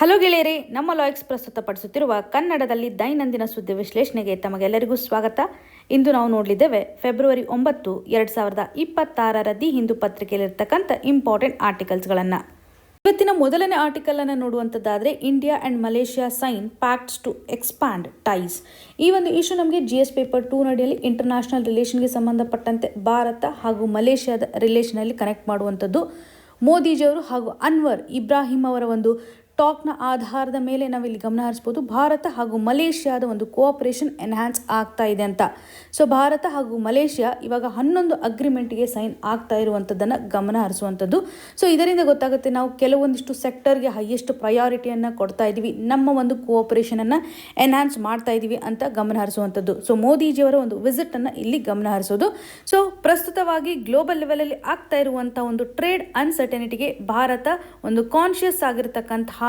Hello ಗೆಳೆಯರೇ, ನಮ್ಮ ಲಾಯಕ್ಸ್ ಪ್ರಸ್ತುತಪಡಿಸುತ್ತಿರುವ ಕನ್ನಡದಲ್ಲಿ ದೈನಂದಿನ ಸುದ್ದಿ ವಿಶ್ಲೇಷಣೆಗೆ ತಮಗೆಲ್ಲರಿಗೂ ಸ್ವಾಗತ. ಇಂದು ನಾವು ನೋಡಲಿದ್ದೇವೆ ಫೆಬ್ರವರಿ 9, 2026 ದಿ ಹಿಂದೂ ಪತ್ರಿಕೆಯಲ್ಲಿರ್ತಕ್ಕಂಥ ಇಂಪಾರ್ಟೆಂಟ್ ಆರ್ಟಿಕಲ್ಸ್ಗಳನ್ನು. ಇವತ್ತಿನ ಮೊದಲನೇ ಆರ್ಟಿಕಲ್ ಅನ್ನು ನೋಡುವಂಥದ್ದಾದರೆ, India and Malaysia sign pacts to expand ties. ಈ ಒಂದು ಇಶ್ಯೂ ನಮಗೆ GS ಪೇಪರ್ 2 ನಡಿಯಲ್ಲಿ ಇಂಟರ್ನ್ಯಾಷನಲ್ ರಿಲೇಷನ್ಗೆ ಸಂಬಂಧಪಟ್ಟಂತೆ ಭಾರತ ಹಾಗೂ ಮಲೇಷಿಯಾದ ರಿಲೇಷನಲ್ಲಿ ಕನೆಕ್ಟ್ ಮಾಡುವಂಥದ್ದು. ಮೋದಿಜಿಯವರು ಹಾಗೂ ಅನ್ವರ್ ಇಬ್ರಾಹಿಂ ಅವರ ಒಂದು ಟಾಕ್ನ ಆಧಾರದ ಮೇಲೆ ನಾವಿಲ್ಲಿ ಗಮನ ಹರಿಸ್ಬೋದು. ಭಾರತ ಹಾಗೂ ಮಲೇಷಿಯಾದ ಒಂದು ಕೋಆಪರೇಷನ್ ಎನ್ಹ್ಯಾನ್ಸ್ ಆಗ್ತಾ ಇದೆ ಅಂತ. ಸೊ ಭಾರತ ಹಾಗೂ ಮಲೇಷಿಯಾ ಇವಾಗ 11 ಅಗ್ರಿಮೆಂಟ್ಗೆ ಸೈನ್ ಆಗ್ತಾ ಇರುವಂಥದ್ದನ್ನು ಗಮನ ಹರಿಸುವಂಥದ್ದು. ಸೊ ಇದರಿಂದ ಗೊತ್ತಾಗುತ್ತೆ ನಾವು ಕೆಲವೊಂದಿಷ್ಟು ಸೆಕ್ಟರ್ಗೆ ಹೈಯೆಸ್ಟ್ ಪ್ರಯಾರಿಟಿಯನ್ನು ಕೊಡ್ತಾ ಇದ್ದೀವಿ, ನಮ್ಮ ಒಂದು ಕೋಆಪರೇಷನನ್ನು ಎನ್ಹ್ಯಾನ್ಸ್ ಮಾಡ್ತಾ ಇದ್ದೀವಿ ಅಂತ ಗಮನ ಹರಿಸುವಂಥದ್ದು. ಸೊ ಮೋದಿಜಿಯವರ ಒಂದು ವಿಸಿಟನ್ನು ಇಲ್ಲಿ ಗಮನ ಹರಿಸೋದು. ಸೊ ಪ್ರಸ್ತುತವಾಗಿ ಗ್ಲೋಬಲ್ ಲೆವೆಲಲ್ಲಿ ಆಗ್ತಾ ಇರುವಂಥ ಒಂದು ಟ್ರೇಡ್ ಅನ್ಸರ್ಟನಿಟಿಗೆ ಭಾರತ ಒಂದು ಕಾನ್ಷಿಯಸ್ ಆಗಿರತಕ್ಕಂತಹ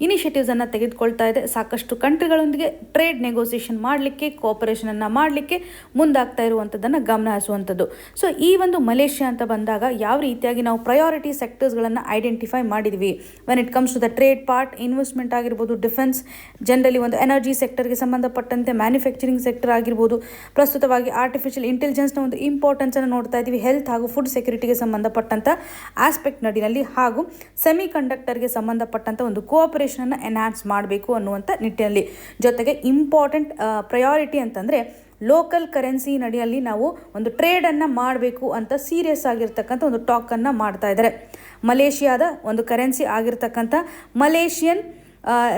ಇನಿಷಿಯೇಟಿವ್ಸ್ ಅನ್ನು ತೆಗೆದುಕೊಳ್ತಾ ಇದೆ. ಸಾಕಷ್ಟು ಕಂಟ್ರಿಗಳೊಂದಿಗೆ ಟ್ರೇಡ್ ನೆಗೋಸಿಯೇಷನ್ ಮಾಡಲಿಕ್ಕೆ, ಕೋಆಪರೇಷನ್ ಅನ್ನು ಮಾಡಲಿಕ್ಕೆ ಮುಂದಾಗ್ತಾ ಇರುವಂಥದ್ದನ್ನು ಗಮನ ಹರಿಸುವಂಥದ್ದು. ಸೊ ಈ ಒಂದು ಮಲೇಷಿಯಾ ಅಂತ ಬಂದಾಗ ಯಾವ ರೀತಿಯಾಗಿ ನಾವು ಪ್ರಯಾರಿಟಿ ಸೆಕ್ಟರ್ಸ್ಗಳನ್ನು ಐಡೆಂಟಿಫೈ ಮಾಡಿದ್ವಿ when it comes to the trade part, investment ಆಗಿರ್ಬೋದು, ಡಿಫೆನ್ಸ್, ಜನರಲಿ ಒಂದು ಎನರ್ಜಿ ಸೆಕ್ಟರ್ಗೆ ಸಂಬಂಧಪಟ್ಟಂತೆ ಮ್ಯಾನುಫ್ಯಾಕ್ಚರಿಂಗ್ ಸೆಕ್ಟರ್ ಆಗಿರ್ಬೋದು. ಪ್ರಸ್ತುತವಾಗಿ ಆರ್ಟಿಫಿಷಿಯಲ್ ಇಂಟೆಲಿಜೆನ್ಸ್ನ ಒಂದು ಇಂಪಾರ್ಟೆನ್ಸನ್ನು ನೋಡ್ತಾ ಇದ್ದೀವಿ. ಹೆಲ್ತ್ ಹಾಗೂ ಫುಡ್ ಸೆಕ್ಯೂರಿಟಿಗೆ ಸಂಬಂಧಪಟ್ಟಂಥ ಆಸ್ಪೆಕ್ಟ್ ನಡಿನಲ್ಲಿ ಹಾಗೂ ಸೆಮಿ ಕಂಡಕ್ಟರ್ಗೆ ಸಂಬಂಧಪಟ್ಟಂಥ ಒಂದು ಕೋಆಪರೇಷನನ್ನು ಎನ್ಹ್ಯಾನ್ಸ್ ಮಾಡಬೇಕು ಅನ್ನುವಂಥ ನಿಟ್ಟಿನಲ್ಲಿ. ಜೊತೆಗೆ ಇಂಪಾರ್ಟೆಂಟ್ ಪ್ರಯಾರಿಟಿ ಅಂತಂದರೆ ಲೋಕಲ್ ಕರೆನ್ಸಿ ನಡಿಯಲ್ಲಿ ನಾವು ಒಂದು ಟ್ರೇಡನ್ನು ಮಾಡಬೇಕು ಅಂತ ಸೀರಿಯಸ್ ಆಗಿರ್ತಕ್ಕಂಥ ಒಂದು ಟಾಕನ್ನು ಮಾಡ್ತಾ ಇದ್ದಾರೆ. ಮಲೇಷಿಯಾದ ಒಂದು ಕರೆನ್ಸಿ ಆಗಿರ್ತಕ್ಕಂಥ ಮಲೇಷಿಯನ್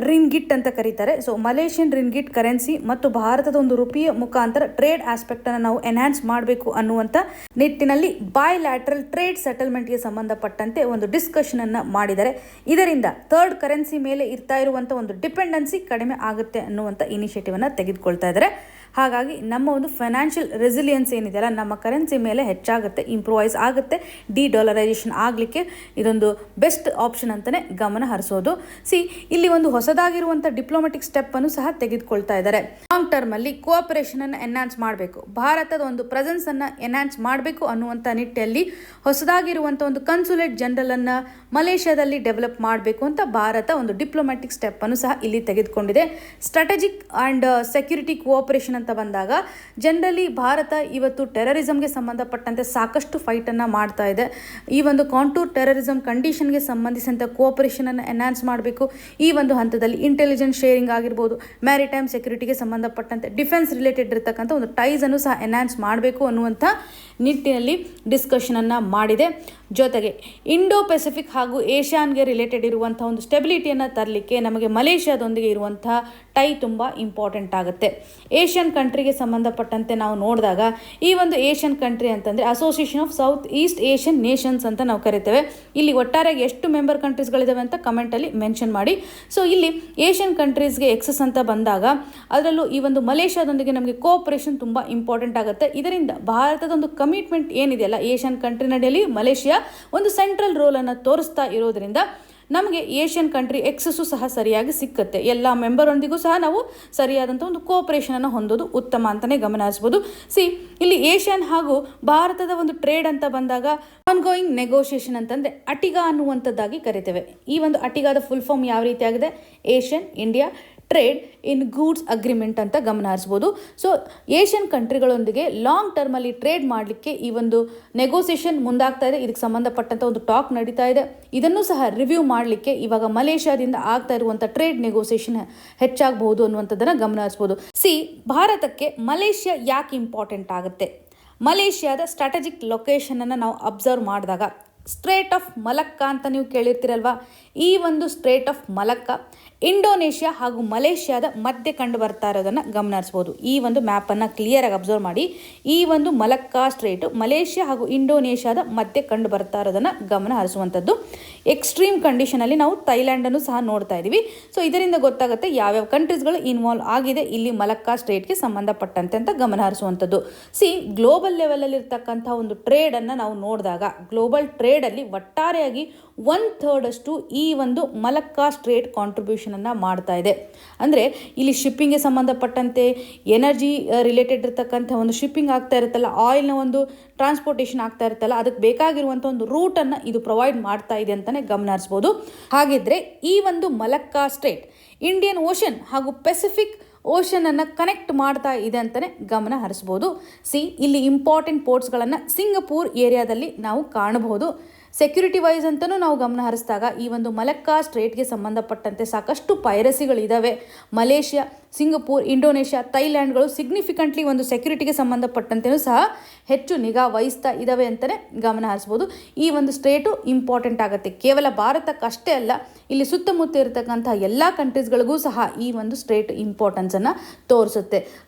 ರಿಂಗಿಟ್ ಅಂತ ಕರೀತಾರೆ. ಸೊ ಮಲೇಷಿಯನ್ ರಿಂಗಿಟ್ ಕರೆನ್ಸಿ ಮತ್ತು ಭಾರತದ ಒಂದು ರುಪಿಯ ಮುಖಾಂತರ ಟ್ರೇಡ್ ಆಸ್ಪೆಕ್ಟನ್ನು ನಾವು ಎನ್ಹ್ಯಾನ್ಸ್ ಮಾಡಬೇಕು ಅನ್ನುವಂಥ ನಿಟ್ಟಿನಲ್ಲಿ ಬೈಲ್ಯಾಟ್ರಲ್ ಟ್ರೇಡ್ ಸೆಟಲ್ಮೆಂಟ್ಗೆ ಸಂಬಂಧಪಟ್ಟಂತೆ ಒಂದು ಡಿಸ್ಕಷನನ್ನು ಮಾಡಿದ್ದಾರೆ. ಇದರಿಂದ ಥರ್ಡ್ ಕರೆನ್ಸಿ ಮೇಲೆ ಇರ್ತಾ ಇರುವಂಥ ಒಂದು ಡಿಪೆಂಡೆನ್ಸಿ ಕಡಿಮೆ ಆಗುತ್ತೆ ಅನ್ನುವಂಥ ಇನಿಷಿಯೇಟಿವನ್ನು ತೆಗೆದುಕೊಳ್ತಾ ಇದ್ದಾರೆ. ಹಾಗಾಗಿ ನಮ್ಮ ಒಂದು ಫೈನಾನ್ಷಿಯಲ್ ರೆಸಿಲಿಯನ್ಸ್ ಏನಿದೆಯಲ್ಲ, ನಮ್ಮ ಕರೆನ್ಸಿ ಮೇಲೆ ಹೆಚ್ಚಾಗುತ್ತೆ, ಇಂಪ್ರೂವೈಸ್ ಆಗುತ್ತೆ. ಡಿಡಾಲರೈಸೇಷನ್ ಆಗಲಿಕ್ಕೆ ಇದೊಂದು ಬೆಸ್ಟ್ ಆಪ್ಷನ್ ಅಂತಲೇ ಗಮನ ಹರಿಸೋದು. ಇಲ್ಲಿ ಒಂದು ಹೊಸದಾಗಿರುವಂಥ ಡಿಪ್ಲೊಮ್ಯಾಟಿಕ್ ಸ್ಟೆಪ್ಪನ್ನು ಸಹ ತೆಗೆದುಕೊಳ್ತಾ ಇದ್ದಾರೆ. ಲಾಂಗ್ ಟರ್ಮಲ್ಲಿ ಕೋಆಪರೇಷನನ್ನು ಎನ್ಹ್ಯಾನ್ಸ್ ಮಾಡಬೇಕು, ಭಾರತದ ಒಂದು ಪ್ರೆಸೆನ್ಸನ್ನು ಎನ್ಹ್ಯಾನ್ಸ್ ಮಾಡಬೇಕು ಅನ್ನುವಂಥ ನಿಟ್ಟಿನಲ್ಲಿ ಹೊಸದಾಗಿರುವಂಥ ಒಂದು ಕನ್ಸುಲೇಟ್ ಜನರಲನ್ನು ಮಲೇಷ್ಯಾದಲ್ಲಿ ಡೆವಲಪ್ ಮಾಡಬೇಕು ಅಂತ ಭಾರತ ಒಂದು ಡಿಪ್ಲೊಮ್ಯಾಟಿಕ್ ಸ್ಟೆಪ್ಪನ್ನು ಸಹ ಇಲ್ಲಿ ತೆಗೆದುಕೊಂಡಿದೆ. ಸ್ಟ್ರಾಟಜಿಕ್ ಆ್ಯಂಡ್ ಸೆಕ್ಯೂರಿಟಿ ಕೋಆಪರೇಷನ್ ಅಂತ ಬಂದಾಗ ಜನರಲಿ ಭಾರತ ಇವತ್ತು ಟೆರರಿಸಮ್ಗೆ ಸಂಬಂಧಪಟ್ಟಂತೆ ಸಾಕಷ್ಟು ಫೈಟನ್ನು ಮಾಡ್ತಾ ಇದೆ. ಈ ಒಂದು ಕಾಂಟೂರ್ ಟೆರರಿಸಮ್ ಕಂಡೀಷನ್ಗೆ ಸಂಬಂಧಿಸಿದಂಥ ಕೋಆಪರೇಷನನ್ನು ಎನ್ಹ್ಯಾನ್ಸ್ ಮಾಡಬೇಕು. ಈ ಒಂದು ಹಂತದಲ್ಲಿ ಇಂಟೆಲಿಜೆನ್ಸ್ ಶೇರಿಂಗ್ ಆಗಿರ್ಬೋದು, ಮ್ಯಾರಿಟೈಮ್ ಸೆಕ್ಯೂರಿಟಿಗೆ ಸಂಬಂಧಪಟ್ಟಂತೆ ಡಿಫೆನ್ಸ್ ರಿಲೇಟೆಡ್ ಇರತಕ್ಕಂಥ ಒಂದು ಟೈಸನ್ನು ಸಹ ಎನ್ಹ್ಯಾನ್ಸ್ ಮಾಡಬೇಕು ಅನ್ನುವಂಥ ನಿಟ್ಟಿನಲ್ಲಿ ಡಿಸ್ಕಷನನ್ನು ಮಾಡಿದೆ. ಜೊತೆಗೆ ಇಂಡೋ ಪೆಸಿಫಿಕ್ ಹಾಗೂ ಏಷ್ಯಾನ್ಗೆ ರಿಲೇಟೆಡ್ ಇರುವಂಥ ಒಂದು ಸ್ಟೆಬಿಲಿಟಿಯನ್ನು ತರಲಿಕ್ಕೆ ನಮಗೆ ಮಲೇಷಿಯಾದೊಂದಿಗೆ ಇರುವಂಥ ಟೈ ತುಂಬ ಇಂಪಾರ್ಟೆಂಟ್ ಆಗುತ್ತೆ. ಏಷ್ಯನ್ ಕಂಟ್ರಿಗೆ ಸಂಬಂಧಪಟ್ಟಂತೆ ನಾವು ನೋಡಿದಾಗ ಈ ಒಂದು ಏಷ್ಯನ್ ಕಂಟ್ರಿ ಅಂತಂದರೆ association of south East Asian Nations ಅಂತ ನಾವು ಕರಿತೇವೆ. ಇಲ್ಲಿ ಒಟ್ಟಾರೆಯಾಗಿ ಎಷ್ಟು ಮೆಂಬರ್ ಕಂಟ್ರೀಸ್ಗಳಿದ್ದಾವೆ ಅಂತ ಕಮೆಂಟಲ್ಲಿ ಮೆನ್ಷನ್ ಮಾಡಿ. ಸೊ ಇಲ್ಲಿ ಏಷ್ಯನ್ ಕಂಟ್ರೀಸ್ಗೆ ಎಕ್ಸಸ್ ಅಂತ ಬಂದಾಗ ಅದರಲ್ಲೂ ಈ ಒಂದು ಮಲೇಷಿಯಾದೊಂದಿಗೆ ನಮಗೆ ಕೋಆಪರೇಷನ್ ತುಂಬ ಇಂಪಾರ್ಟೆಂಟ್ ಆಗುತ್ತೆ. ಇದರಿಂದ ಭಾರತದ ಒಂದು ಕಮಿಟ್ಮೆಂಟ್ ಏನಿದೆಯಲ್ಲ ಏಷ್ಯನ್ ಕಂಟ್ರಿ ನಡಿಯಲ್ಲಿ ಮಲೇಷಿಯಾ ಒಂದು ಸೆಂಟ್ರಲ್ ರೋಲನ್ನು ತೋರಿಸ್ತಾ ಇರೋದ್ರಿಂದ ನಮಗೆ ಏಷ್ಯನ್ ಕಂಟ್ರಿ ಎಕ್ಸಸ್ಸು ಸಹ ಸರಿಯಾಗಿ ಸಿಕ್ಕುತ್ತೆ. ಎಲ್ಲ ಮೆಂಬರೊಂದಿಗೂ ಸಹ ನಾವು ಸರಿಯಾದಂಥ ಒಂದು ಕೋಆಪರೇಷನನ್ನು ಹೊಂದೋದು ಉತ್ತಮ ಅಂತಲೇ ಗಮನ ಹರಿಸ್ಬೋದು. ಇಲ್ಲಿ ಏಷ್ಯನ್ ಹಾಗೂ ಭಾರತದ ಒಂದು ಟ್ರೇಡ್ ಅಂತ ಬಂದಾಗ ಆನ್ಗೋಯಿಂಗ್ ನೆಗೋಷಿಯೇಷನ್ ಅಂತಂದರೆ ಅಟಿಗಾ ಅನ್ನುವಂಥದ್ದಾಗಿ ಕರಿತೇವೆ. ಈ ಒಂದು ಅಟಿಗಾದ ಫುಲ್ ಫಾರ್ಮ್ ಯಾವ ರೀತಿಯಾಗಿದೆ? Asian India trade in goods agreement ಅಂತ ಗಮನ ಹರಿಸ್ಬೋದು. ಸೊ ಏಷ್ಯನ್ ಕಂಟ್ರಿಗಳೊಂದಿಗೆ ಲಾಂಗ್ ಟರ್ಮಲ್ಲಿ ಟ್ರೇಡ್ ಮಾಡಲಿಕ್ಕೆ ಈ ಒಂದು ನೆಗೋಸಿಯೇಷನ್ ಮುಂದಾಗ್ತಾ ಇದೆ. ಇದಕ್ಕೆ ಸಂಬಂಧಪಟ್ಟಂಥ ಒಂದು ಟಾಕ್ ನಡೀತಾ ಇದೆ. ಇದನ್ನು ಸಹ ರಿವ್ಯೂ ಮಾಡಲಿಕ್ಕೆ ಇವಾಗ ಮಲೇಷ್ಯಾದಿಂದ ಆಗ್ತಾ ಇರುವಂಥ ಟ್ರೇಡ್ ನೆಗೋಸಿಯೇಷನ್ ಹೆಚ್ಚಾಗಬಹುದು ಅನ್ನುವಂಥದ್ದನ್ನು ಗಮನ ಹರಿಸ್ಬೋದು. ಭಾರತಕ್ಕೆ ಮಲೇಷ್ಯಾ ಯಾಕೆ ಇಂಪಾರ್ಟೆಂಟ್ ಆಗುತ್ತೆ? ಮಲೇಷ್ಯಾದ ಸ್ಟ್ರಾಟಜಿಕ್ ಲೊಕೇಶನನ್ನು ನಾವು ಅಬ್ಸರ್ವ್ ಮಾಡಿದಾಗ ಸ್ಟ್ರೇಟ್ ಆಫ್ ಮಲಕ್ಕಾ ಅಂತ ನೀವು ಕೇಳಿರ್ತೀರಲ್ವಾ, ಈ ಒಂದು ಸ್ಟ್ರೇಟ್ ಆಫ್ ಮಲಕ್ಕಾ ಇಂಡೋನೇಷ್ಯಾ ಹಾಗೂ ಮಲೇಷ್ಯಾದ ಮಧ್ಯೆ ಕಂಡು ಬರ್ತಾ ಇರೋದನ್ನು ಗಮನ ಹರಿಸ್ಬೋದು. ಈ ಒಂದು ಮ್ಯಾಪನ್ನು ಕ್ಲಿಯರಾಗಿ ಅಬ್ಸರ್ವ್ ಮಾಡಿ. ಈ ಒಂದು ಮಲಕ್ಕಾ ಸ್ಟ್ರೇಟು ಮಲೇಷ್ಯಾ ಹಾಗೂ ಇಂಡೋನೇಷ್ಯಾದ ಮಧ್ಯೆ ಕಂಡು ಬರ್ತಾ ಇರೋದನ್ನು ಗಮನ ಹರಿಸುವಂಥದ್ದು. ಎಕ್ಸ್ಟ್ರೀಮ್ ಕಂಡೀಷನಲ್ಲಿ ನಾವು ಥೈಲ್ಯಾಂಡನ್ನು ಸಹ ನೋಡ್ತಾ ಇದ್ದೀವಿ. ಸೊ ಇದರಿಂದ ಗೊತ್ತಾಗುತ್ತೆ ಯಾವ್ಯಾವ ಕಂಟ್ರೀಸ್ಗಳು ಇನ್ವಾಲ್ವ್ ಆಗಿದೆ ಇಲ್ಲಿ ಮಲಕ್ಕಾ ಸ್ಟ್ರೇಟ್ಗೆ ಸಂಬಂಧಪಟ್ಟಂತೆ ಅಂತ ಗಮನ ಹರಿಸುವಂಥದ್ದು. ಗ್ಲೋಬಲ್ ಲೆವೆಲಲ್ಲಿ ಇರ್ತಕ್ಕಂಥ ಒಂದು ಟ್ರೇಡನ್ನು ನಾವು ನೋಡಿದಾಗ ಗ್ಲೋಬಲ್ ಟ್ರೇಡ್ ಟ್ರೇಡಲ್ಲಿ ಒಟ್ಟಾರೆಯಾಗಿ 1/3 ಈ ಒಂದು ಮಲಕ್ಕಾ ಸ್ಟ್ರೇಟ್ ಕಾಂಟ್ರಿಬ್ಯೂಷನನ್ನು ಮಾಡ್ತಾ ಇದೆ. ಅಂದರೆ ಇಲ್ಲಿ ಶಿಪ್ಪಿಂಗ್ಗೆ ಸಂಬಂಧಪಟ್ಟಂತೆ ಎನರ್ಜಿ ರಿಲೇಟೆಡ್ ಇರತಕ್ಕಂಥ ಒಂದು ಶಿಪ್ಪಿಂಗ್ ಆಗ್ತಾ ಇರುತ್ತಲ್ಲ, ಆಯಿಲ್ನ ಒಂದು ಟ್ರಾನ್ಸ್ಪೋರ್ಟೇಷನ್ ಆಗ್ತಾ ಇರುತ್ತಲ್ಲ, ಅದಕ್ಕೆ ಬೇಕಾಗಿರುವಂಥ ಒಂದು ರೂಟನ್ನು ಇದು ಪ್ರೊವೈಡ್ ಮಾಡ್ತಾ ಇದೆ ಅಂತಲೇ ಗಮನ ಹರಿಸ್ಬೋದು. ಹಾಗಿದ್ರೆ ಈ ಒಂದು ಮಲಕ್ಕಾ ಸ್ಟ್ರೇಟ್ ಇಂಡಿಯನ್ ಓಷನ್ ಹಾಗೂ ಪೆಸಿಫಿಕ್ ಓಷನನ್ನು ಕನೆಕ್ಟ್ ಮಾಡ್ತಾ ಇದೆ ಅಂತಲೇ ಗಮನ ಹರಿಸ್ಬೋದು. ಇಲ್ಲಿ ಇಂಪಾರ್ಟೆಂಟ್ ಪೋರ್ಟ್ಸ್ಗಳನ್ನು ಸಿಂಗಪೂರ್ ಏರಿಯಾದಲ್ಲಿ ನಾವು ಕಾಣಬಹುದು. ಸೆಕ್ಯೂರಿಟಿ ವೈಸ್ ಅಂತಲೂ ನಾವು ಗಮನ ಹರಿಸಿದಾಗ ಈ ಒಂದು ಮಲಕ್ಕಾ ಸ್ಟ್ರೇಟ್ಗೆ ಸಂಬಂಧಪಟ್ಟಂತೆ ಸಾಕಷ್ಟು ಪೈರಸಿಗಳಿದ್ದಾವೆ. ಮಲೇಷ್ಯಾ, ಸಿಂಗಪೂರ್, ಇಂಡೋನೇಷ್ಯಾ, ಥೈಲ್ಯಾಂಡ್ಗಳು ಸಿಗ್ನಿಫಿಕೆಂಟ್ಲಿ ಒಂದು ಸೆಕ್ಯೂರಿಟಿಗೆ ಸಂಬಂಧಪಟ್ಟಂತೆಯೂ ಸಹ ಹೆಚ್ಚು ನಿಗಾ ವಹಿಸ್ತಾ ಇದ್ದಾವೆ ಅಂತಲೇ ಗಮನ ಹರಿಸ್ಬೋದು. ಈ ಒಂದು ಸ್ಟ್ರೇಟು ಇಂಪಾರ್ಟೆಂಟ್ ಆಗುತ್ತೆ. ಕೇವಲ ಭಾರತಕ್ಕಷ್ಟೇ ಅಲ್ಲ, ಇಲ್ಲಿ ಸುತ್ತಮುತ್ತ ಇರತಕ್ಕಂಥ ಎಲ್ಲ ಕಂಟ್ರೀಸ್ಗಳಿಗೂ ಸಹ ಈ ಒಂದು ಸ್ಟ್ರೇಟ್ ಇಂಪಾರ್ಟೆನ್ಸನ್ನು ತೋರಿಸುತ್ತೆ.